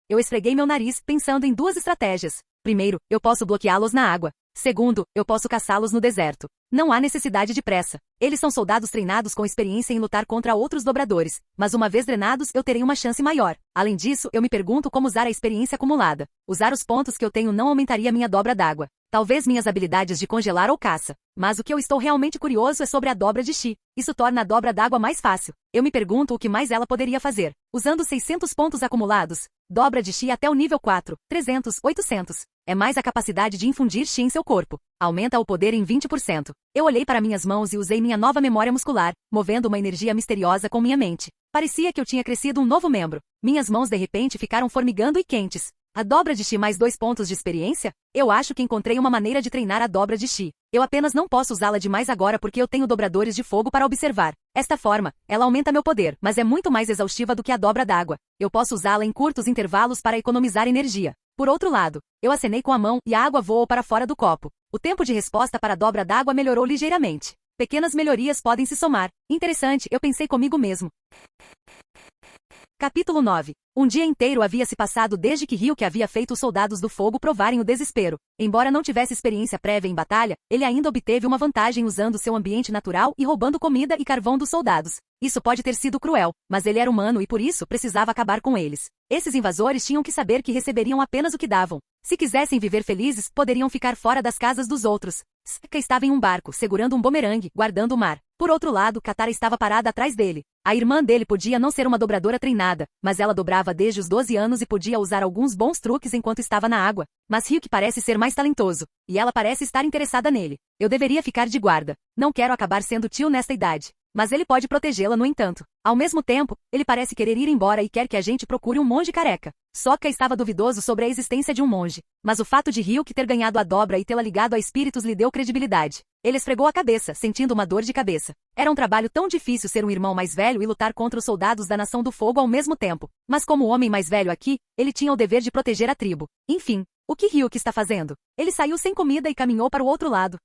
Eu esfreguei meu nariz, pensando em 2 estratégias. Primeiro, eu posso bloqueá-los na água. Segundo, eu posso caçá-los no deserto. Não há necessidade de pressa. Eles são soldados treinados com experiência em lutar contra outros dobradores, mas uma vez drenados eu terei uma chance maior. Além disso, eu me pergunto como usar a experiência acumulada. Usar os pontos que eu tenho não aumentaria minha dobra d'água. Talvez minhas habilidades de congelar ou caça. Mas o que eu estou realmente curioso é sobre a dobra de Chi. Isso torna a dobra d'água mais fácil. Eu me pergunto o que mais ela poderia fazer. Usando 600 pontos acumulados, dobra de Chi até o nível 4, 300, 800. É mais a capacidade de infundir Chi em seu corpo. Aumenta o poder em 20%. Eu olhei para minhas mãos e usei minha nova memória muscular, movendo uma energia misteriosa com minha mente. Parecia que eu tinha crescido um novo membro. Minhas mãos de repente ficaram formigando e quentes. A dobra de Chi mais 2 pontos de experiência? Eu acho que encontrei uma maneira de treinar a dobra de Chi. Eu apenas não posso usá-la demais agora porque eu tenho dobradores de fogo para observar. Esta forma, ela aumenta meu poder, mas é muito mais exaustiva do que a dobra d'água. Eu posso usá-la em curtos intervalos para economizar energia. Por outro lado, eu acenei com a mão e a água voou para fora do copo. O tempo de resposta para a dobra d'água melhorou ligeiramente. Pequenas melhorias podem se somar. Interessante, eu pensei comigo mesmo. Capítulo 9. Um dia inteiro havia se passado desde que Ryuki havia feito os soldados do fogo provarem o desespero. Embora não tivesse experiência prévia em batalha, ele ainda obteve uma vantagem usando seu ambiente natural e roubando comida e carvão dos soldados. Isso pode ter sido cruel, mas ele era humano e por isso precisava acabar com eles. Esses invasores tinham que saber que receberiam apenas o que davam. Se quisessem viver felizes, poderiam ficar fora das casas dos outros. Sokka estava em um barco, segurando um bumerangue, guardando o mar. Por outro lado, Katara estava parada atrás dele. A irmã dele podia não ser uma dobradora treinada, mas ela dobrava desde os 12 anos e podia usar alguns bons truques enquanto estava na água. Mas Ryuki parece ser mais talentoso, e ela parece estar interessada nele. Eu deveria ficar de guarda. Não quero acabar sendo tio nesta idade. mas ele pode protegê-la no entanto. Ao mesmo tempo, ele parece querer ir embora e quer que a gente procure um monge careca. Sokka estava duvidoso sobre a existência de um monge, mas o fato de Ryuk ter ganhado a dobra e tê-la ligado a espíritos lhe deu credibilidade. Ele esfregou a cabeça, sentindo uma dor de cabeça. Era um trabalho tão difícil ser um irmão mais velho e lutar contra os soldados da Nação do Fogo ao mesmo tempo. Mas como o homem mais velho aqui, ele tinha o dever de proteger a tribo. Enfim, o que Ryuk está fazendo? Ele saiu sem comida e caminhou para o outro lado.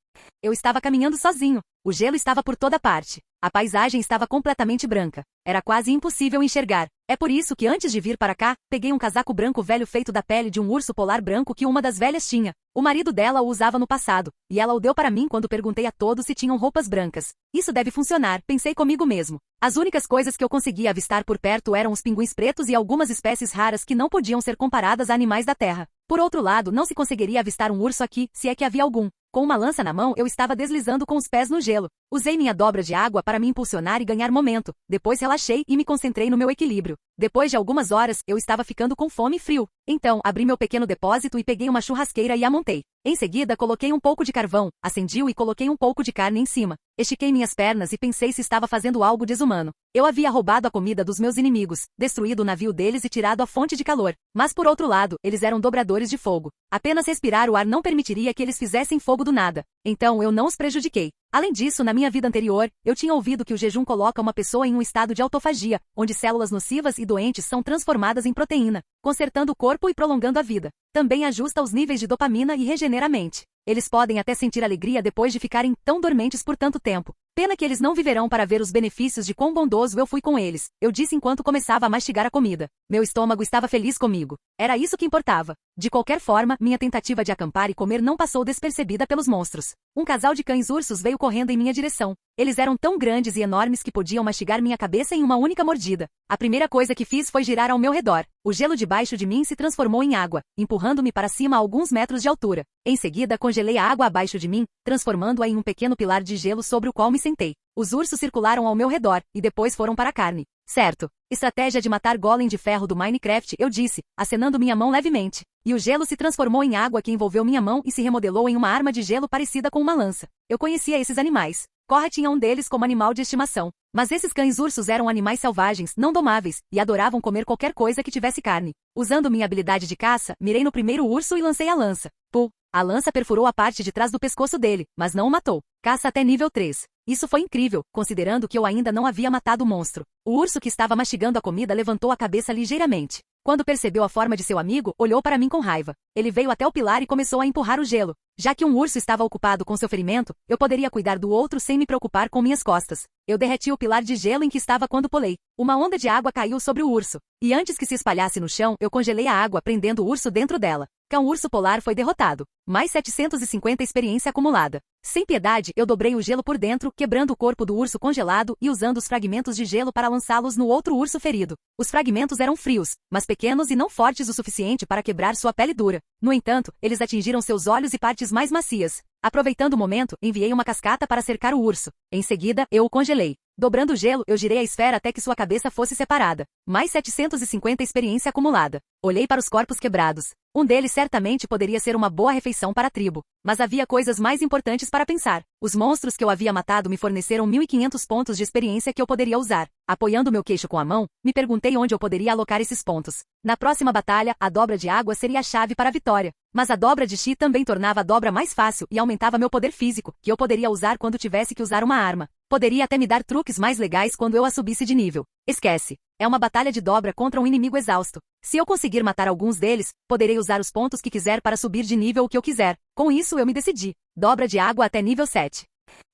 Eu estava caminhando sozinho. O gelo estava por toda parte. A paisagem estava completamente branca. Era quase impossível enxergar. É por isso que antes de vir para cá, peguei um casaco branco velho feito da pele de um urso polar branco que uma das velhas tinha. O marido dela o usava no passado, e ela o deu para mim quando perguntei a todos se tinham roupas brancas. Isso deve funcionar, pensei comigo mesmo. As únicas coisas que eu conseguia avistar por perto eram os pinguins pretos e algumas espécies raras que não podiam ser comparadas a animais da terra. Por outro lado, não se conseguiria avistar um urso aqui, se é que havia algum. Com uma lança na mão, eu estava deslizando com os pés no gelo. Usei minha dobra de água para me impulsionar e ganhar momento. Depois relaxei e me concentrei no meu equilíbrio. Depois de algumas horas, eu estava ficando com fome e frio. Então, abri meu pequeno depósito e peguei uma churrasqueira e a montei. Em seguida, coloquei um pouco de carvão, acendi-o e coloquei um pouco de carne em cima. Estiquei minhas pernas e pensei se estava fazendo algo desumano. Eu havia roubado a comida dos meus inimigos, destruído o navio deles e tirado a fonte de calor. Mas por outro lado, eles eram dobradores de fogo. Apenas respirar o ar não permitiria que eles fizessem fogo do nada. Então eu não os prejudiquei. Além disso, na minha vida anterior, eu tinha ouvido que o jejum coloca uma pessoa em um estado de autofagia, onde células nocivas e doentes são transformadas em proteína, consertando o corpo e prolongando a vida. Também ajusta os níveis de dopamina e regenera a mente. Eles podem até sentir alegria depois de ficarem tão dormentes por tanto tempo. Pena que eles não viverão para ver os benefícios de quão bondoso eu fui com eles, eu disse enquanto começava a mastigar a comida. Meu estômago estava feliz comigo. Era isso que importava. De qualquer forma, minha tentativa de acampar e comer não passou despercebida pelos monstros. Um casal de cães-ursos veio correndo em minha direção. Eles eram tão grandes e enormes que podiam mastigar minha cabeça em uma única mordida. A primeira coisa que fiz foi girar ao meu redor. O gelo debaixo de mim se transformou em água, empurrando-me para cima a alguns metros de altura. Em seguida, congelei a água abaixo de mim, transformando-a em um pequeno pilar de gelo sobre o qual me sentei. Os ursos circularam ao meu redor, e depois foram para a carne. Certo. Estratégia de matar golem de ferro do Minecraft, eu disse, acenando minha mão levemente. E o gelo se transformou em água que envolveu minha mão e se remodelou em uma arma de gelo parecida com uma lança. Eu conhecia esses animais. Korra tinha um deles como animal de estimação. Mas esses cães-ursos eram animais selvagens, não domáveis, e adoravam comer qualquer coisa que tivesse carne. Usando minha habilidade de caça, mirei no primeiro urso e lancei a lança. Puh! A lança perfurou a parte de trás do pescoço dele, mas não o matou. Caça até nível 3. Isso foi incrível, considerando que eu ainda não havia matado o monstro. O urso que estava mastigando a comida levantou a cabeça ligeiramente. Quando percebeu a forma de seu amigo, olhou para mim com raiva. Ele veio até o pilar e começou a empurrar o gelo. Já que um urso estava ocupado com seu ferimento, eu poderia cuidar do outro sem me preocupar com minhas costas. Eu derreti o pilar de gelo em que estava quando pulei. Uma onda de água caiu sobre o urso. E antes que se espalhasse no chão, eu congelei a água prendendo o urso dentro dela. Cão urso polar foi derrotado. Mais 750 experiência acumulada. Sem piedade, eu dobrei o gelo por dentro, quebrando o corpo do urso congelado e usando os fragmentos de gelo para lançá-los no outro urso ferido. Os fragmentos eram frios, mas pequenos e não fortes o suficiente para quebrar sua pele dura. No entanto, eles atingiram seus olhos e partes mais macias. Aproveitando o momento, enviei uma cascata para cercar o urso. Em seguida, eu o congelei. Dobrando o gelo, eu girei a esfera até que sua cabeça fosse separada. Mais 750 experiência acumulada. Olhei para os corpos quebrados. Um deles certamente poderia ser uma boa refeição para a tribo. Mas havia coisas mais importantes para pensar. Os monstros que eu havia matado me forneceram 1.500 pontos de experiência que eu poderia usar. Apoiando meu queixo com a mão, me perguntei onde eu poderia alocar esses pontos. Na próxima batalha, a dobra de água seria a chave para a vitória. Mas a dobra de chi também tornava a dobra mais fácil e aumentava meu poder físico, que eu poderia usar quando tivesse que usar uma arma. Poderia até me dar truques mais legais quando eu a subisse de nível. Esquece. É uma batalha de dobra contra um inimigo exausto. Se eu conseguir matar alguns deles, poderei usar os pontos que quiser para subir de nível o que eu quiser. Com isso eu me decidi. Dobra de água até nível 7.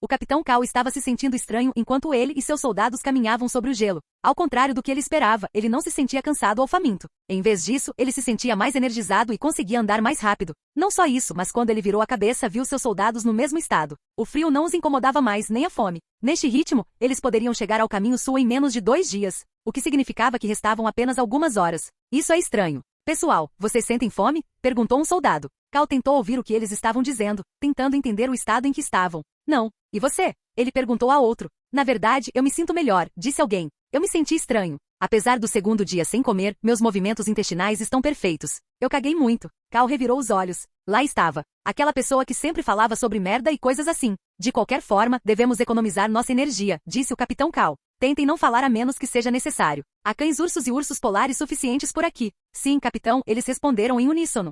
O Capitão Cal estava se sentindo estranho enquanto ele e seus soldados caminhavam sobre o gelo. Ao contrário do que ele esperava, ele não se sentia cansado ou faminto. Em vez disso, ele se sentia mais energizado e conseguia andar mais rápido. Não só isso, mas quando ele virou a cabeça, viu seus soldados no mesmo estado. O frio não os incomodava mais, nem a fome. Neste ritmo, eles poderiam chegar ao caminho sul em menos de 2 dias, o que significava que restavam apenas algumas horas. Isso é estranho. Pessoal, vocês sentem fome? Perguntou um soldado. Cal tentou ouvir o que eles estavam dizendo, tentando entender o estado em que estavam. Não. E você? Ele perguntou a outro. Na verdade, eu me sinto melhor, disse alguém. Eu me senti estranho. Apesar do segundo dia sem comer, meus movimentos intestinais estão perfeitos. Eu caguei muito. Cal revirou os olhos. Lá estava. Aquela pessoa que sempre falava sobre merda e coisas assim. De qualquer forma, devemos economizar nossa energia, disse o Capitão Cal. Tentem não falar a menos que seja necessário. Há cães ursos e ursos polares suficientes por aqui. Sim, capitão, eles responderam em uníssono.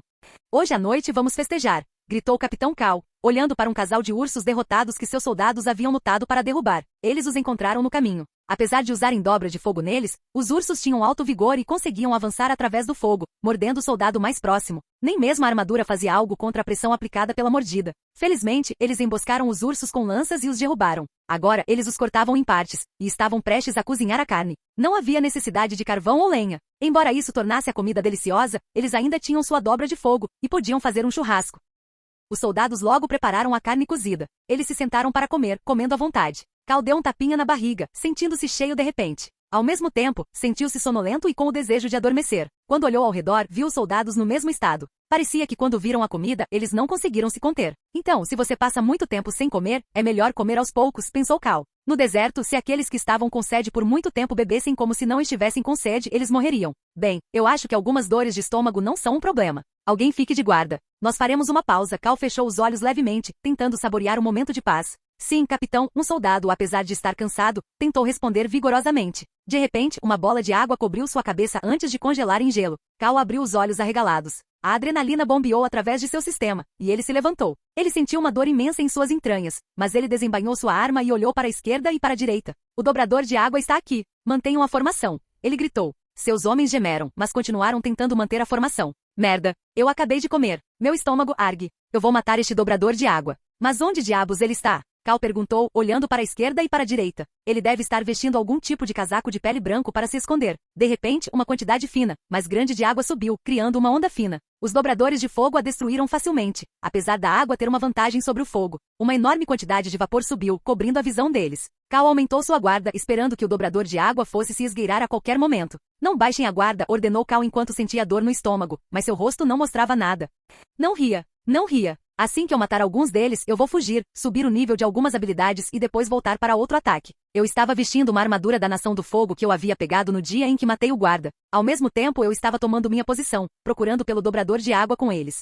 Hoje à noite vamos festejar, gritou o Capitão Cal, olhando para um casal de ursos derrotados que seus soldados haviam lutado para derrubar. Eles os encontraram no caminho. Apesar de usarem dobra de fogo neles, os ursos tinham alto vigor e conseguiam avançar através do fogo, mordendo o soldado mais próximo. Nem mesmo a armadura fazia algo contra a pressão aplicada pela mordida. Felizmente, eles emboscaram os ursos com lanças e os derrubaram. Agora, eles os cortavam em partes, e estavam prestes a cozinhar a carne. Não havia necessidade de carvão ou lenha. Embora isso tornasse a comida deliciosa, eles ainda tinham sua dobra de fogo, e podiam fazer um churrasco. Os soldados logo prepararam a carne cozida. Eles se sentaram para comer, comendo à vontade. Cal deu um tapinha na barriga, sentindo-se cheio de repente. Ao mesmo tempo, sentiu-se sonolento e com o desejo de adormecer. Quando olhou ao redor, viu os soldados no mesmo estado. Parecia que quando viram a comida, eles não conseguiram se conter. Então, se você passa muito tempo sem comer, é melhor comer aos poucos, pensou Cal. No deserto, se aqueles que estavam com sede por muito tempo bebessem como se não estivessem com sede, eles morreriam. Bem, eu acho que algumas dores de estômago não são um problema. Alguém fique de guarda. Nós faremos uma pausa. Cal fechou os olhos levemente, tentando saborear o momento de paz. Sim, capitão, um soldado, apesar de estar cansado, tentou responder vigorosamente. De repente, uma bola de água cobriu sua cabeça antes de congelar em gelo. Cal abriu os olhos arregalados. A adrenalina bombeou através de seu sistema, e ele se levantou. Ele sentiu uma dor imensa em suas entranhas, mas ele desembainhou sua arma e olhou para a esquerda e para a direita. O dobrador de água está aqui. Mantenham a formação. Ele gritou. Seus homens gemeram, mas continuaram tentando manter a formação. Merda, eu acabei de comer. Meu estômago argue. Eu vou matar este dobrador de água. Mas onde diabos ele está? Cal perguntou, olhando para a esquerda e para a direita. Ele deve estar vestindo algum tipo de casaco de pele branco para se esconder. De repente, uma quantidade fina, mas grande de água subiu, criando uma onda fina. Os dobradores de fogo a destruíram facilmente, apesar da água ter uma vantagem sobre o fogo. Uma enorme quantidade de vapor subiu, cobrindo a visão deles. Cal aumentou sua guarda, esperando que o dobrador de água fosse se esgueirar a qualquer momento. Não baixem a guarda, ordenou Cal enquanto sentia dor no estômago, mas seu rosto não mostrava nada. Não ria. Não ria. Assim que eu matar alguns deles, eu vou fugir, subir o nível de algumas habilidades e depois voltar para outro ataque. Eu estava vestindo uma armadura da Nação do Fogo que eu havia pegado no dia em que matei o guarda. Ao mesmo tempo eu estava tomando minha posição, procurando pelo dobrador de água com eles.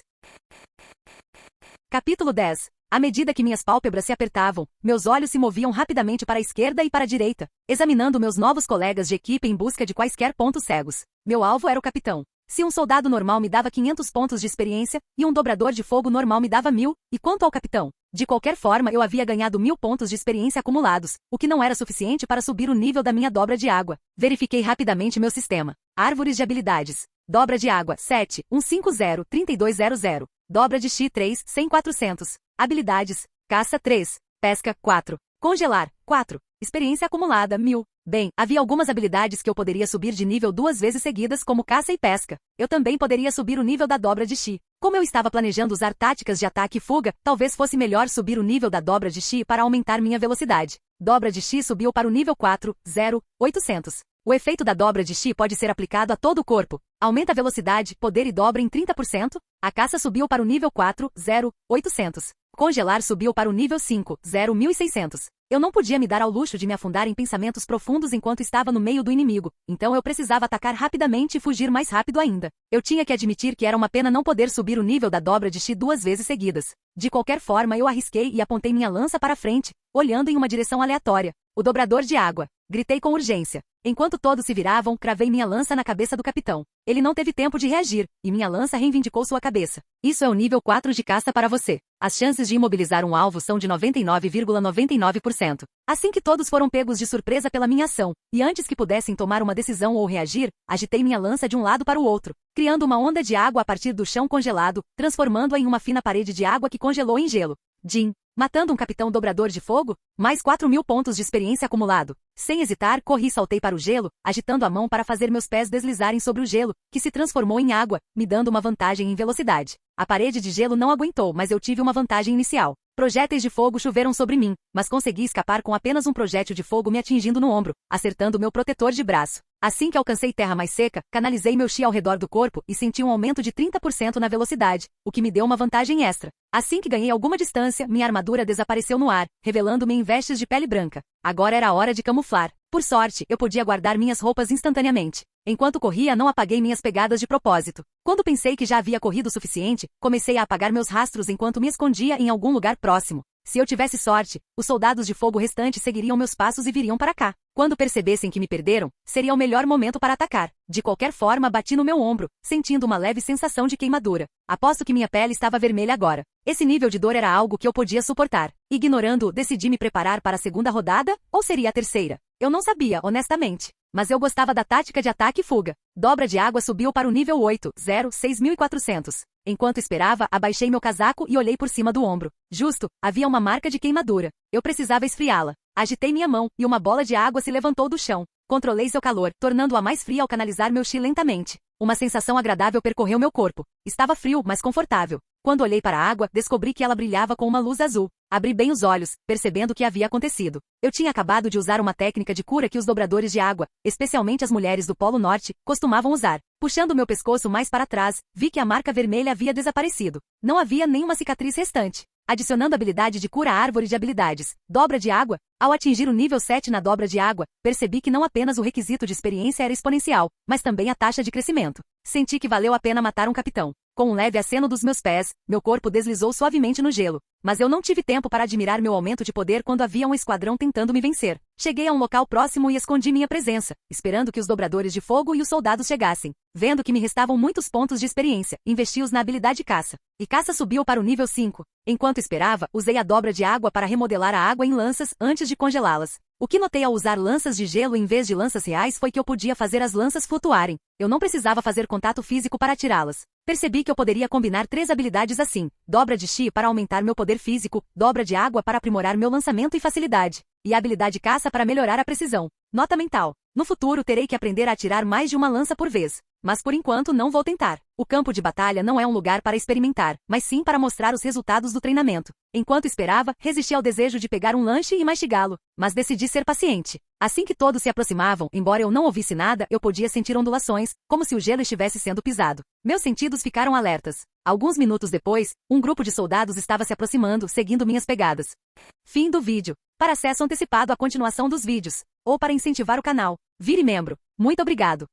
Capítulo 10. À medida que minhas pálpebras se apertavam, meus olhos se moviam rapidamente para a esquerda e para a direita, examinando meus novos colegas de equipe em busca de quaisquer pontos cegos. Meu alvo era o capitão. Se um soldado normal me dava 500 pontos de experiência, e um dobrador de fogo normal me dava 1000, e quanto ao capitão? De qualquer forma eu havia ganhado 1000 pontos de experiência acumulados, o que não era suficiente para subir o nível da minha dobra de água. Verifiquei rapidamente meu sistema. Árvores de habilidades. Dobra de água, 7, 150, 3200. Dobra de X3, 100, 400. Habilidades. Caça, 3. Pesca, 4. Congelar, 4. Experiência acumulada, 1000. Bem, havia algumas habilidades que eu poderia subir de nível 2 vezes seguidas como caça e pesca. Eu também poderia subir o nível da dobra de X. Como eu estava planejando usar táticas de ataque e fuga, talvez fosse melhor subir o nível da dobra de X para aumentar minha velocidade. Dobra de X subiu para o nível 4, 0, 800. O efeito da dobra de X pode ser aplicado a todo o corpo. Aumenta a velocidade, poder e dobra em 30%. A caça subiu para o nível 4, 0, 800. Congelar subiu para o nível 5, 0, 1600. Eu não podia me dar ao luxo de me afundar em pensamentos profundos enquanto estava no meio do inimigo, então eu precisava atacar rapidamente e fugir mais rápido ainda. Eu tinha que admitir que era uma pena não poder subir o nível da dobra de X 2 vezes seguidas. De qualquer forma eu arrisquei e apontei minha lança para frente, olhando em uma direção aleatória. O dobrador de água. Gritei com urgência. Enquanto todos se viravam, cravei minha lança na cabeça do capitão. Ele não teve tempo de reagir, e minha lança reivindicou sua cabeça. Isso é o nível 4 de caça para você. As chances de imobilizar um alvo são de 99,99%. Assim que todos foram pegos de surpresa pela minha ação, e antes que pudessem tomar uma decisão ou reagir, agitei minha lança de um lado para o outro, criando uma onda de água a partir do chão congelado, transformando-a em uma fina parede de água que congelou em gelo. Jin. Matando um capitão dobrador de fogo? Mais 4.000 pontos de experiência acumulado. Sem hesitar, corri e saltei para o gelo, agitando a mão para fazer meus pés deslizarem sobre o gelo, que se transformou em água, me dando uma vantagem em velocidade. A parede de gelo não aguentou, mas eu tive uma vantagem inicial. Projéteis de fogo choveram sobre mim, mas consegui escapar com apenas um projétil de fogo me atingindo no ombro, acertando meu protetor de braço. Assim que alcancei terra mais seca, canalizei meu chi ao redor do corpo e senti um aumento de 30% na velocidade, o que me deu uma vantagem extra. Assim que ganhei alguma distância, minha armadura desapareceu no ar, revelando-me em vestes de pele branca. Agora era hora de camuflar. Por sorte, eu podia guardar minhas roupas instantaneamente. Enquanto corria, não apaguei minhas pegadas de propósito. Quando pensei que já havia corrido o suficiente, comecei a apagar meus rastros enquanto me escondia em algum lugar próximo. Se eu tivesse sorte, os soldados de fogo restantes seguiriam meus passos e viriam para cá. Quando percebessem que me perderam, seria o melhor momento para atacar. De qualquer forma, bati no meu ombro, sentindo uma leve sensação de queimadura. Aposto que minha pele estava vermelha agora. Esse nível de dor era algo que eu podia suportar. Ignorando-o, decidi me preparar para a segunda rodada, ou seria a terceira? Eu não sabia, honestamente. Mas eu gostava da tática de ataque e fuga. Dobra de água subiu para o nível 8, 6.400. Enquanto esperava, abaixei meu casaco e olhei por cima do ombro. Justo, havia uma marca de queimadura. Eu precisava esfriá-la. Agitei minha mão, e uma bola de água se levantou do chão. Controlei seu calor, tornando-a mais fria ao canalizar meu chi lentamente. Uma sensação agradável percorreu meu corpo. Estava frio, mas confortável. Quando olhei para a água, descobri que ela brilhava com uma luz azul. Abri bem os olhos, percebendo o que havia acontecido. Eu tinha acabado de usar uma técnica de cura que os dobradores de água, especialmente as mulheres do Polo Norte, costumavam usar. Puxando meu pescoço mais para trás, vi que a marca vermelha havia desaparecido. Não havia nenhuma cicatriz restante. Adicionando a habilidade de cura à árvore de habilidades, dobra de água, ao atingir o nível 7 na dobra de água, percebi que não apenas o requisito de experiência era exponencial, mas também a taxa de crescimento. Senti que valeu a pena matar um capitão. Com um leve aceno dos meus pés, meu corpo deslizou suavemente no gelo. Mas eu não tive tempo para admirar meu aumento de poder quando havia um esquadrão tentando me vencer. Cheguei a um local próximo e escondi minha presença, esperando que os dobradores de fogo e os soldados chegassem. Vendo que me restavam muitos pontos de experiência, investi-os na habilidade caça. E caça subiu para o nível 5. Enquanto esperava, usei a dobra de água para remodelar a água em lanças antes de congelá-las. O que notei ao usar lanças de gelo em vez de lanças reais foi que eu podia fazer as lanças flutuarem. Eu não precisava fazer contato físico para atirá-las. Percebi que eu poderia combinar 3 habilidades assim: dobra de chi para aumentar meu poder físico, dobra de água para aprimorar meu lançamento e facilidade, e a habilidade caça para melhorar a precisão. Nota mental. No futuro terei que aprender a atirar mais de uma lança por vez. Mas por enquanto não vou tentar. O campo de batalha não é um lugar para experimentar, mas sim para mostrar os resultados do treinamento. Enquanto esperava, resisti ao desejo de pegar um lanche e mastigá-lo, mas decidi ser paciente. Assim que todos se aproximavam, embora eu não ouvisse nada, eu podia sentir ondulações, como se o gelo estivesse sendo pisado. Meus sentidos ficaram alertas. Alguns minutos depois, um grupo de soldados estava se aproximando, seguindo minhas pegadas. Fim do vídeo. Para acesso antecipado à continuação dos vídeos, ou para incentivar o canal, vire membro. Muito obrigado.